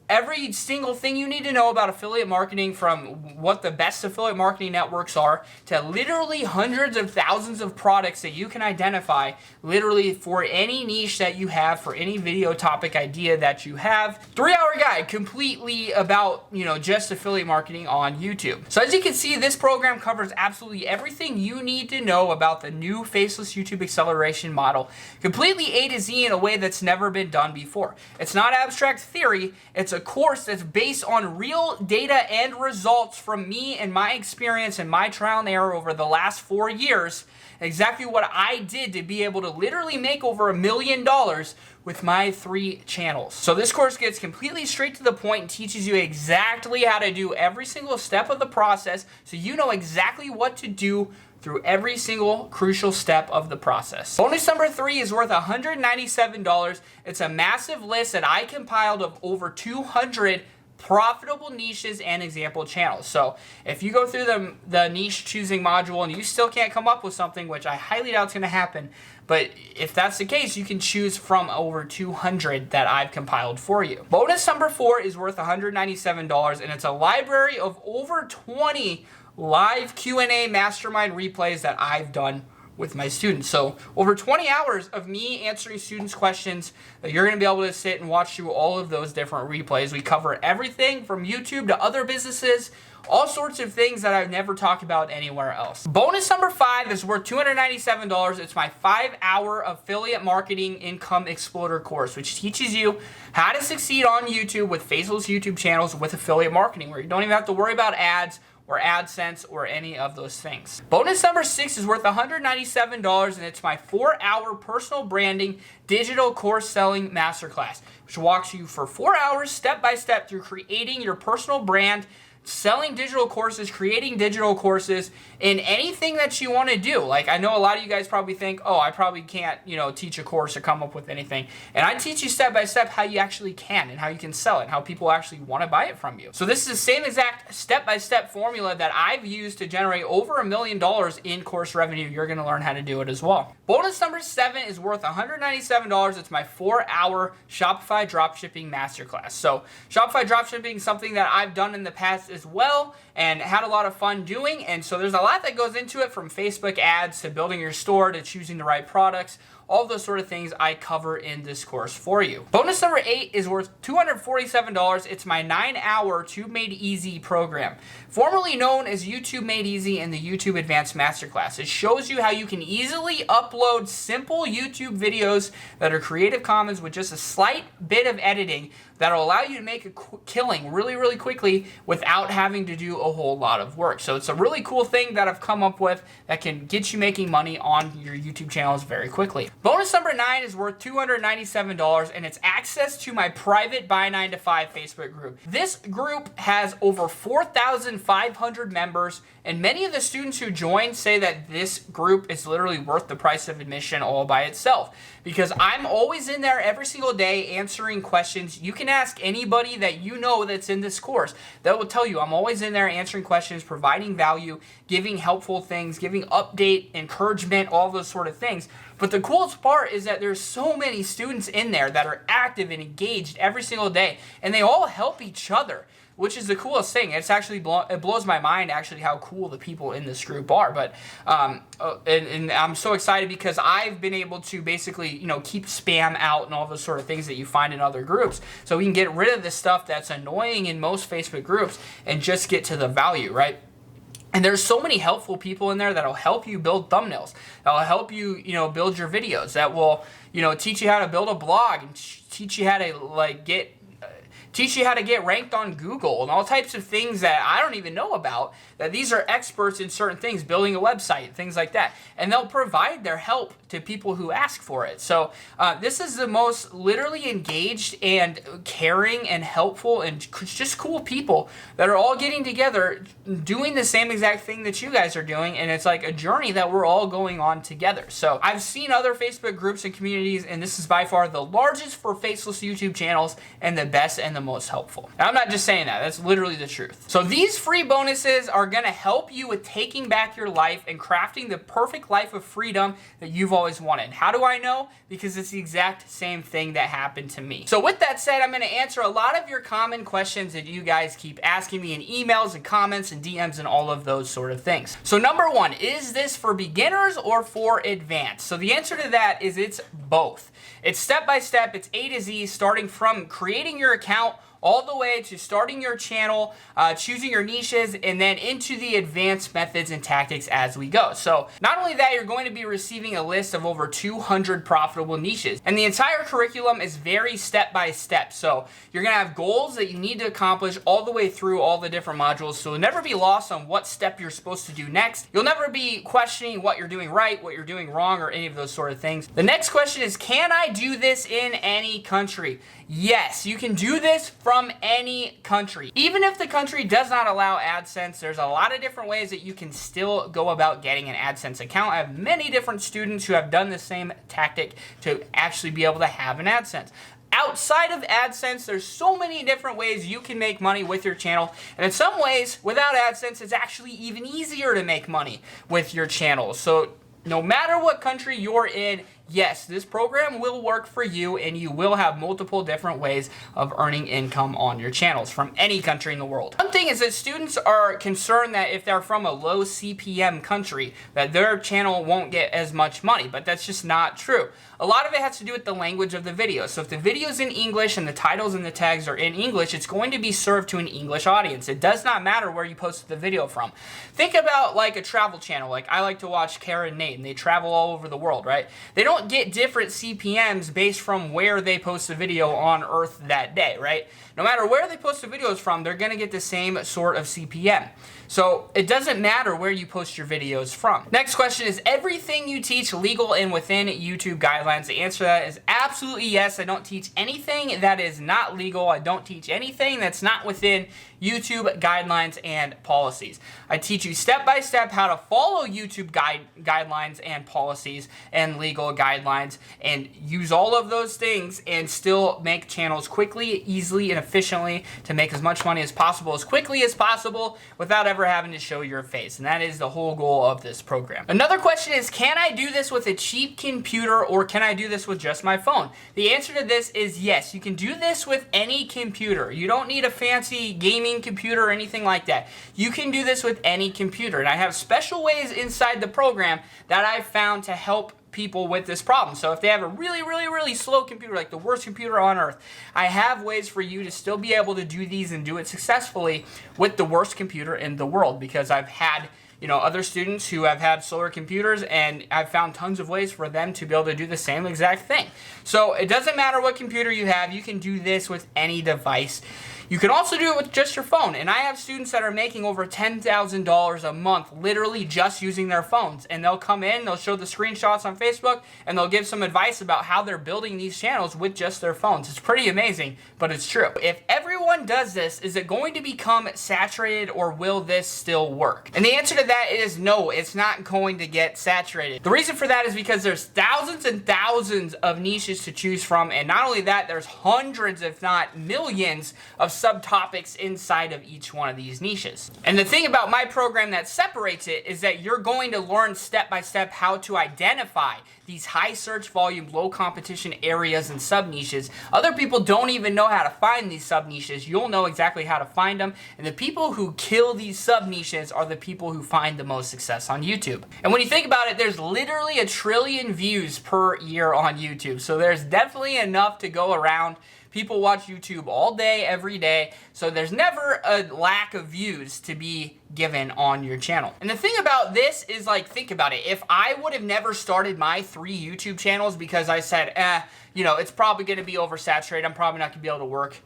every single thing you need to know about affiliate marketing, from what the best affiliate marketing networks are to literally hundreds of thousands of products that you can identify literally for any niche that you have, for any video topic idea that you have. 3-hour guide completely about, just affiliate marketing on YouTube. So as you can see, this program covers absolutely everything you need to know about the new Faceless YouTube acceleration model, completely A to Z in a way that's never been done before. It's not abstract theory, it's a course that's based on real data and results from me and my experience and my trial and error over the last 4 years. Exactly what I did to be able to literally make over $1 million with my 3 channels. So this course gets completely straight to the point and teaches you exactly how to do every single step of the process, so you know exactly what to do through every single crucial step of the process. Bonus number 3 is worth $197. It's a massive list that I compiled of over 200 profitable niches and example channels. So if you go through the niche choosing module and you still can't come up with something, which I highly doubt is going to happen, but if that's the case, you can choose from over 200 that I've compiled for you. Bonus number 4 is worth $197, and it's a library of over 20 live Q&A mastermind replays that I've done with my students. So over 20 hours of me answering students' questions that you're going to be able to sit and watch through all of those different replays. We cover everything from YouTube to other businesses, all sorts of things that I've never talked about anywhere else. Bonus number 5 is worth $297. It's my 5-hour affiliate marketing income exploder course, which teaches you how to succeed on YouTube with Faceless YouTube channels with affiliate marketing, where you don't even have to worry about ads or AdSense or any of those things. Bonus number 6 is worth $197, and it's my 4-hour personal branding digital course selling masterclass, which walks you for 4 hours step by step through creating your personal brand, selling digital courses, creating digital courses, in anything that you want to do. Like, I know a lot of you guys probably think, oh, I probably can't, teach a course or come up with anything. And I teach you step by step how you actually can and how you can sell it and how people actually want to buy it from you. So this is the same exact step-by-step formula that I've used to generate over $1 million in course revenue. You're going to learn how to do it as well. Bonus number 7 is worth $197. It's my 4-hour Shopify dropshipping masterclass. So Shopify dropshipping is something that I've done in the past as well and had a lot of fun doing, and so there's a lot that goes into it, from Facebook ads to building your store to choosing the right products. All those sort of things I cover in this course for you. Bonus number 8 is worth $247. It's my 9-hour Tube Made Easy program, formerly known as YouTube Made Easy and the YouTube Advanced Masterclass. It shows you how you can easily upload simple YouTube videos that are Creative Commons with just a slight bit of editing that'll allow you to make a killing really, really quickly without having to do a whole lot of work. So it's a really cool thing that I've come up with that can get you making money on your YouTube channels very quickly. Bonus number 9 is worth $297, and it's access to my private Buy 9 to 5 Facebook group. This group has over 4,500 members, and many of the students who join say that this group is literally worth the price of admission all by itself, because I'm always in there every single day answering questions. You can ask anybody that you know that's in this course that will tell you I'm always in there answering questions, providing value, giving helpful things, giving update, encouragement, all those sort of things. But the coolest part is that there's so many students in there that are active and engaged every single day, and they all help each other, which is the coolest thing. It's actually it blows my mind actually how cool the people in this group are. But and I'm so excited because I've been able to basically keep spam out and all those sort of things that you find in other groups, so we can get rid of the stuff that's annoying in most Facebook groups and just get to the value, right? And there's so many helpful people in there that'll help you build thumbnails, that'll help you, build your videos, that will, teach you how to build a blog and teach you how to teach you how to get ranked on Google and all types of things that I don't even know about, that these are experts in certain things, building a website, things like that. And they'll provide their help to people who ask for it. So this is the most literally engaged and caring and helpful and just cool people that are all getting together doing the same exact thing that you guys are doing, and it's like a journey that we're all going on together. So I've seen other Facebook groups and communities, and this is by far the largest for faceless YouTube channels and the best and the most helpful. And I'm not just saying that, that's literally the truth. So these free bonuses are going to help you with taking back your life and crafting the perfect life of freedom that you've always wanted. How do I know? Because it's the exact same thing that happened to me. So with that said, I'm going to answer a lot of your common questions that you guys keep asking me in emails and comments and DMs and all of those sort of things. So number one, is this for beginners or for advanced? So the answer to that is it's both. It's step by step, it's A to Z, starting from creating your account all the way to starting your channel, choosing your niches, and then into the advanced methods and tactics as we go. So not only that, you're going to be receiving a list of over 200 profitable niches. And the entire curriculum is very step by step. So you're going to have goals that you need to accomplish all the way through all the different modules. So you'll never be lost on what step you're supposed to do next. You'll never be questioning what you're doing right, what you're doing wrong, or any of those sort of things. The next question is, can I do this in any country? Yes, you can do this from any country. Even if the country does not allow AdSense, there's a lot of different ways that you can still go about getting an AdSense account. I have many different students who have done the same tactic to actually be able to have an AdSense. Outside of AdSense, there's so many different ways you can make money with your channel. And in some ways, without AdSense, it's actually even easier to make money with your channel. So no matter what country you're in, yes, this program will work for you, and you will have multiple different ways of earning income on your channels from any country in the world. One thing is that students are concerned that if they're from a low CPM country, that their channel won't get as much money, but that's just not true. A lot of it has to do with the language of the video. So if the video is in English and the titles and the tags are in English, it's going to be served to an English audience. It does not matter where you posted the video from. Think about like a travel channel. Like I like to watch Kara and Nate, and they travel all over the world, right? They don't get different CPMs based from where they post the video on Earth that day, right? No matter where they post the videos from, they're going to get the same sort of CPM. So it doesn't matter where you post your videos from. Next question is, everything you teach legal and within YouTube guidelines? The answer to that is absolutely yes. I don't teach anything that is not legal. I don't teach anything that's not within YouTube guidelines and policies. I teach you step by step how to follow YouTube guidelines and policies and legal guidelines and use all of those things and still make channels quickly, easily, and efficiently to make as much money as possible, as quickly as possible, without ever having to show your face. And that is the whole goal of this program. Another question is, can I do this with a cheap computer or can I do this with just my phone? The answer to this is yes. You can do this with any computer. You don't need a fancy gaming computer or anything like that. You can do this with any computer. And I have special ways inside the program that I've found to help people with this problem. So if they have a really slow computer, like the worst computer on earth, I have ways for you to still be able to do these and do it successfully with the worst computer in the world, because I've had other students who have had slower computers, and I've found tons of ways for them to be able to do the same exact thing. So it doesn't matter what computer you have, you can do this with any device. You can also do it with just your phone, and I have students that are making over $10,000 a month literally just using their phones, and they'll come in, they'll show the screenshots on Facebook, and they'll give some advice about how they're building these channels with just their phones. It's pretty amazing, but it's true. If everyone does this, is it going to become saturated, or will this still work? And the answer to that is no, it's not going to get saturated. The reason for that is because there's thousands and thousands of niches to choose from, and not only that, there's hundreds, if not millions, of subtopics inside of each one of these niches. And the thing about my program that separates it is that you're going to learn step by step how to identify these high search volume, low competition areas and sub niches. Other people don't even know how to find these sub niches. You'll know exactly how to find them. And the people who kill these sub niches are the people who find the most success on YouTube. And when you think about it, there's literally 1 trillion views per year on YouTube. So there's definitely enough to go around. People watch YouTube all day, every day, so there's never a lack of views to be given on your channel. And the thing about this is, like, think about it. If I would have never started my 3 YouTube channels because I said, it's probably gonna be oversaturated, I'm probably not gonna be able to work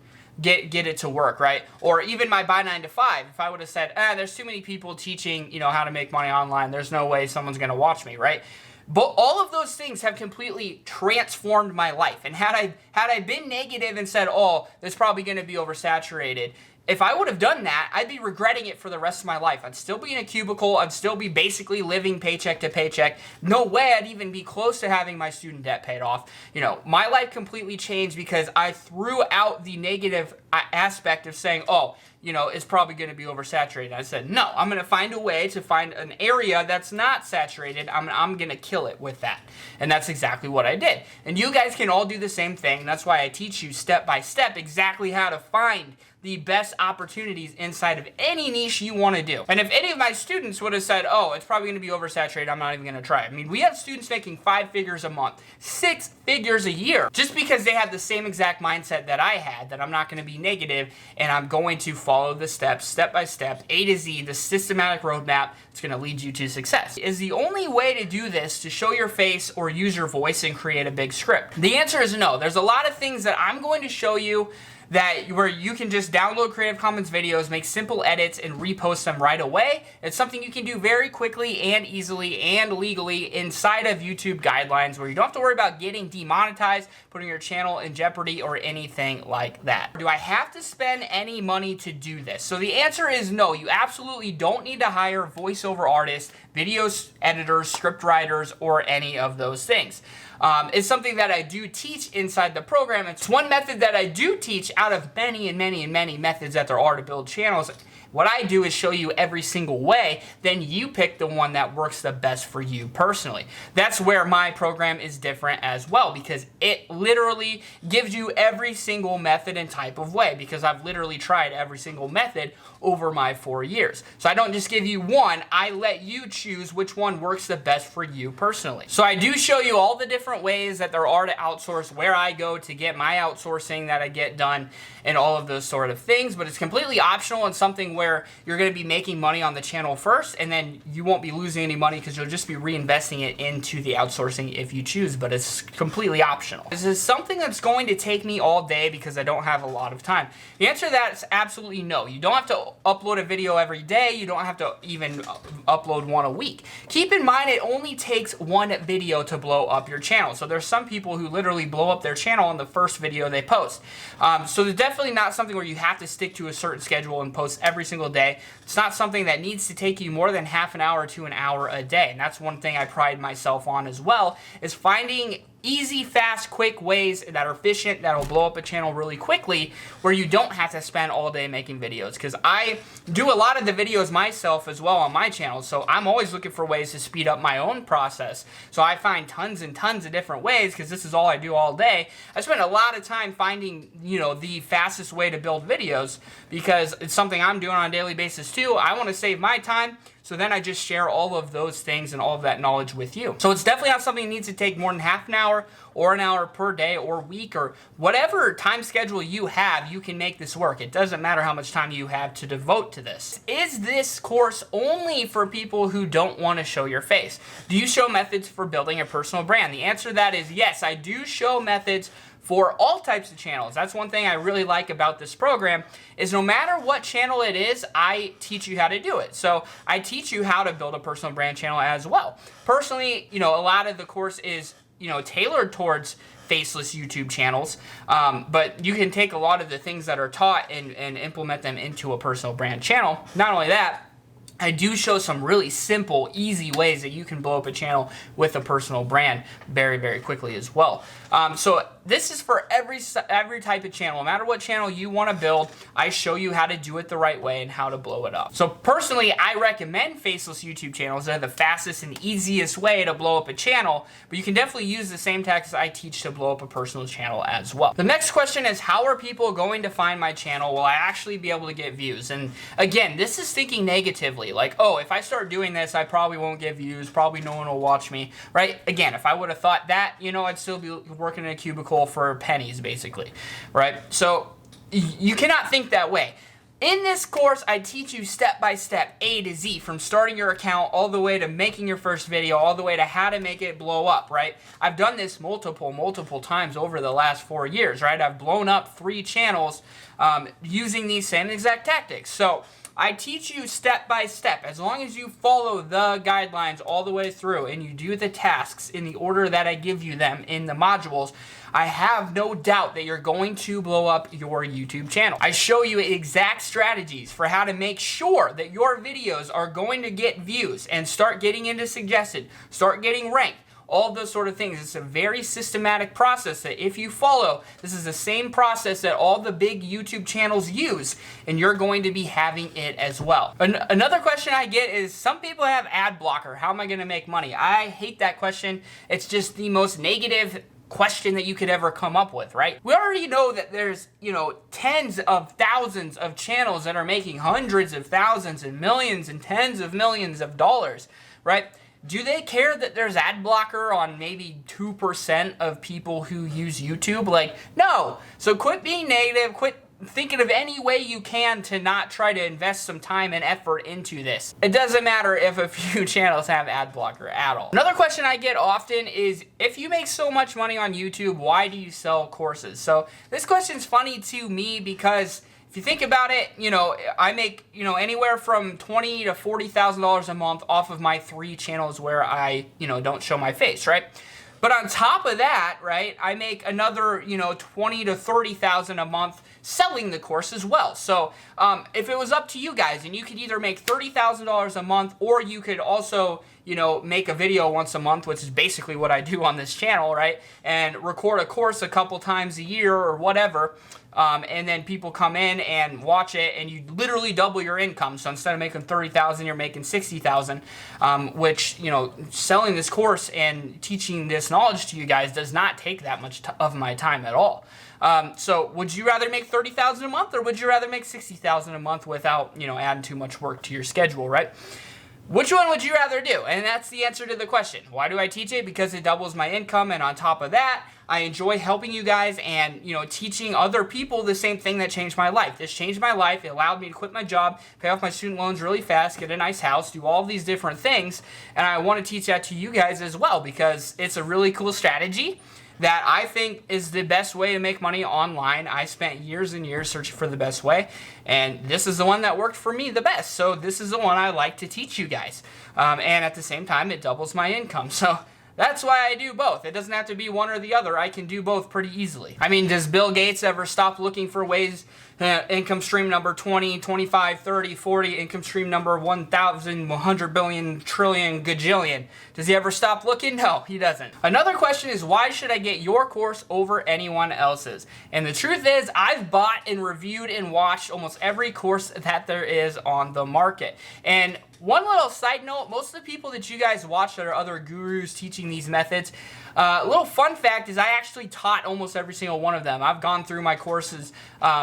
get it to work, right? Or even my buy 9 to 5, if I would have said, there's too many people teaching, how to make money online, there's no way someone's going to watch me, right? But all of those things have completely transformed my life. And had I been negative and said, oh, it's probably going to be oversaturated, if I would have done that, I'd be regretting it for the rest of my life. I'd still be in a cubicle. I'd still be basically living paycheck to paycheck. No way I'd even be close to having my student debt paid off. My life completely changed because I threw out the negative aspect of saying, oh, it's probably going to be oversaturated. I said, no, I'm going to find a way to find an area that's not saturated. I'm going to kill it with that. And that's exactly what I did. And you guys can all do the same thing. That's why I teach you step by step exactly how to find the best opportunities inside of any niche you want to do. And if any of my students would have said, oh, it's probably going to be oversaturated, I'm not even going to try. I mean, we have students making 5 figures a month, 6 figures a year, just because they have the same exact mindset that I had, that I'm not going to be negative and I'm going to follow the steps, step by step, A to Z, the systematic roadmap. It's going to lead you to success. Is the only way to do this to show your face or use your voice and create a big script? The answer is no. There's a lot of things that I'm going to show you where you can just download Creative Commons videos, make simple edits, and repost them right away. It's something you can do very quickly and easily and legally inside of YouTube guidelines, where you don't have to worry about getting demonetized, putting your channel in jeopardy, or anything like that. Do I have to spend any money to do this? So the answer is no. You absolutely don't need to hire voiceover artists, video editors, script writers, or any of those things. It's something that I do teach inside the program. It's one method that I do teach out of many and many and many methods that there are to build channels. What I do is show you every single way, then you pick the one that works the best for you personally. That's where my program is different as well, because it literally gives you every single method and type of way, because I've literally tried every single method over my 4 years. So I don't just give you one, I let you choose which one works the best for you personally. So I do show you all the different ways that there are to outsource, where I go to get my outsourcing that I get done, and all of those sort of things, but it's completely optional and something where you're going to be making money on the channel first, and then you won't be losing any money because you'll just be reinvesting it into the outsourcing if you choose, but it's completely optional. This is something that's going to take me all day because I don't have a lot of time. The answer to that is absolutely no. You don't have to upload a video every day. You don't have to even upload one a week. Keep in mind, it only takes one video to blow up your channel. So there's some people who literally blow up their channel on the first video they post. So there's definitely not something where you have to stick to a certain schedule and post every single day. It's not something that needs to take you more than half an hour to an hour a day. And that's one thing I pride myself on as well, is finding easy, fast, quick ways that are efficient, that'll blow up a channel really quickly, where you don't have to spend all day making videos. Because I do a lot of the videos myself as well on my channel, so I'm always looking for ways to speed up my own process. So I find tons and tons of different ways, because this is all I do all day. I spend a lot of time finding, the fastest way to build videos, because it's something I'm doing on a daily basis too. I want to save my time, so then I just share all of those things and all of that knowledge with you. So it's definitely not something that needs to take more than half an hour or an hour per day or week, or whatever time schedule you have, you can make this work. It doesn't matter how much time you have to devote to this. Is this course only for people who don't want to show your face? Do you show methods for building a personal brand? The answer to that is yes, I do show methods for all types of channels. That's one thing I really like about this program, is no matter what channel it is, I teach you how to do it. So I teach you how to build a personal brand channel as well. Personally, a lot of the course is, tailored towards faceless YouTube channels, but you can take a lot of the things that are taught and implement them into a personal brand channel. Not only that, I do show some really simple, easy ways that you can blow up a channel with a personal brand very, very quickly as well. So this is for every type of channel. No matter what channel you want to build, I show you how to do it the right way and how to blow it up. So personally, I recommend faceless YouTube channels. They're the fastest and easiest way to blow up a channel, but you can definitely use the same tactics I teach to blow up a personal channel as well. The next question is, how are people going to find my channel? Will I actually be able to get views? And again, this is thinking negatively. Like, oh, if I start doing this, I probably won't get views, probably no one will watch me, right? Again, if I would have thought that, I'd still be working in a cubicle for pennies, basically, right? So you cannot think that way. In this course, I teach you step by step, A to Z, from starting your account all the way to making your first video, all the way to how to make it blow up, right? I've done this multiple times over the last 4 years, right? I've blown up 3 channels using these same exact tactics. So I teach you step by step. As long as you follow the guidelines all the way through and you do the tasks in the order that I give you them in the modules, I have no doubt that you're going to blow up your YouTube channel. I show you exact strategies for how to make sure that your videos are going to get views and start getting into suggested, start getting ranked. All of those sort of things. It's a very systematic process that if you follow, this is the same process that all the big YouTube channels use, and you're going to be having it as well. Another question I get is, some people have ad blocker. How am I going to make money? I hate that question. It's just the most negative question that you could ever come up with, right? We already know that there's, tens of thousands of channels that are making hundreds of thousands and millions and tens of millions of dollars, right? Do they care that there's ad blocker on maybe 2% of people who use YouTube? Like, no. So quit being negative, quit thinking of any way you can to not try to invest some time and effort into this. It doesn't matter if a few channels have ad blocker at all. Another question I get often is, if you make so much money on YouTube, why do you sell courses? So this question's funny to me because if you think about it, I make, anywhere from $20,000 to $40,000 a month off of my 3 channels where I, don't show my face, right? But on top of that, right, I make another, $20,000 to $30,000 a month selling the course as well. So if it was up to you guys, and you could either make $30,000 a month, or you could also, make a video once a month, which is basically what I do on this channel, right? And record a course a couple times a year or whatever. And then people come in and watch it, and you literally double your income. So instead of making $30,000, you're making $60,000, which, selling this course and teaching this knowledge to you guys does not take that much of my time at all. So would you rather make $30,000 a month, or would you rather make $60,000 a month without, adding too much work to your schedule, right? Which one would you rather do? And that's the answer to the question. Why do I teach it? Because it doubles my income, and on top of that, I enjoy helping you guys and, teaching other people the same thing that changed my life. This changed my life. It allowed me to quit my job, pay off my student loans really fast, get a nice house, do all these different things. And I want to teach that to you guys as well, because it's a really cool strategy that I think is the best way to make money online. I spent years and years searching for the best way, and this is the one that worked for me the best. So this is the one I like to teach you guys. And at the same time, it doubles my income. So that's why I do both. It doesn't have to be one or the other. I can do both pretty easily. I mean, does Bill Gates ever stop looking for ways, income stream number 20, 25, 30, 40, income stream number 1,000, 100 billion, trillion, gajillion? Does he ever stop looking? No, he doesn't. Another question is, why should I get your course over anyone else's? And the truth is, I've bought and reviewed and watched almost every course that there is on the market. And one little side note, most of the people that you guys watch that are other gurus teaching these methods, a little fun fact is I actually taught almost every single one of them. I've gone through my courses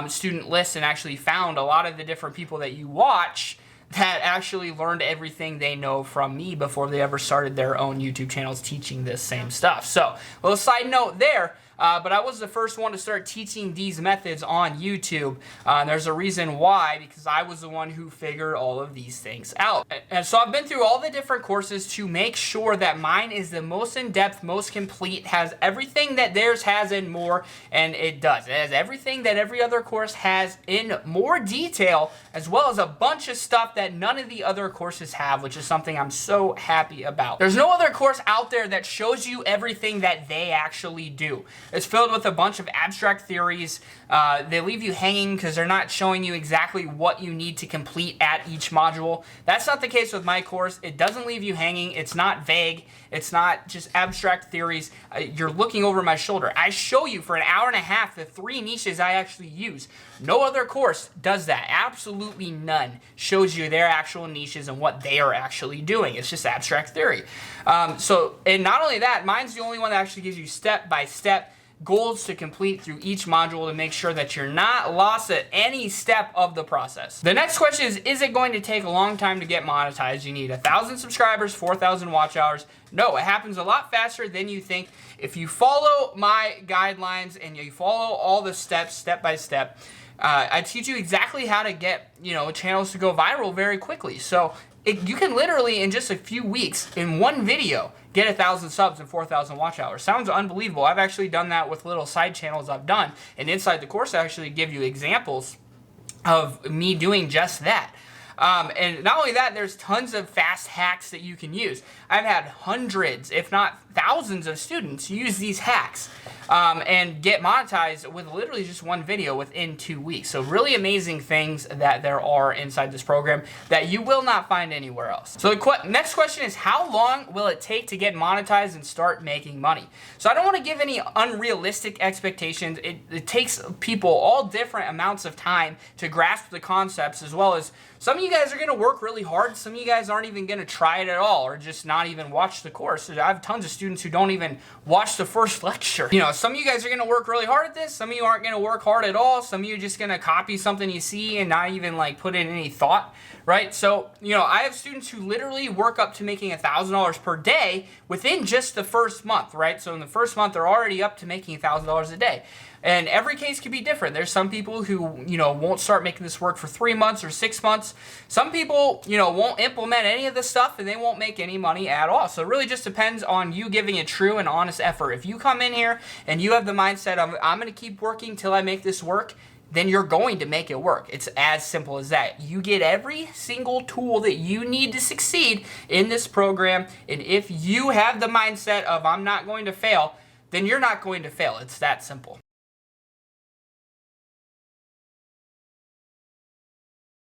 student list and actually found a lot of the different people that you watch that actually learned everything they know from me before they ever started their own YouTube channels teaching this same stuff. So, a little side note there. But I was the first one to start teaching these methods on YouTube. And there's a reason why, because I was the one who figured all of these things out. And so I've been through all the different courses to make sure that mine is the most in-depth, most complete, has everything that theirs has and more, and it does. It has everything that every other course has in more detail, as well as a bunch of stuff that none of the other courses have, which is something I'm so happy about. There's no other course out there that shows you everything that they actually do. It's filled with a bunch of abstract theories. They leave you hanging because they're not showing you exactly what you need to complete at each module. That's not the case with my course. It doesn't leave you hanging. It's not vague. It's not just abstract theories. You're looking over my shoulder. I show you for an hour and a half the 3 niches I actually use. No other course does that. Absolutely none shows you their actual niches and what they are actually doing. It's just abstract theory. And not only that, mine's the only one that actually gives you step-by-step goals to complete through each module to make sure that you're not lost at any step of the process. The next question is it going to take a long time to get monetized? You need 1,000 subscribers, 4,000 watch hours. No, it happens a lot faster than you think. If you follow my guidelines and you follow all the steps, step by step, I teach you exactly how to get, channels to go viral very quickly. So you can literally, in just a few weeks, in one video, get 1,000 subs and 4,000 watch hours. Sounds unbelievable. I've actually done that with little side channels I've done. And inside the course, I actually give you examples of me doing just that. And not only that, there's tons of fast hacks that you can use. I've had hundreds, if not thousands of students use these hacks and get monetized with literally just one video within 2 weeks. So really amazing things that there are inside this program that you will not find anywhere else. So the next question is, how long will it take to get monetized and start making money? So I don't want to give any unrealistic expectations. It takes people all different amounts of time to grasp the concepts, as well as some of you guys are going to work really hard. Some of you guys aren't even going to try it at all, or just not even watch the course. I have tons of students who don't even watch the first lecture. Some of you guys are going to work really hard at this. Some of you aren't going to work hard at all. Some of you are just going to copy something you see and not even put in any thought, right? So, I have students who literally work up to making $1,000 per day within just the first month, right? So in the first month, they're already up to making $1,000 a day. And every case could be different. There's some people who, won't start making this work for 3 months or 6 months. Some people, won't implement any of this stuff and they won't make any money at all. So it really just depends on you giving a true and honest effort. If you come in here and you have the mindset of, I'm going to keep working till I make this work, then you're going to make it work. It's as simple as that. You get every single tool that you need to succeed in this program. And if you have the mindset of, I'm not going to fail, then you're not going to fail. It's that simple.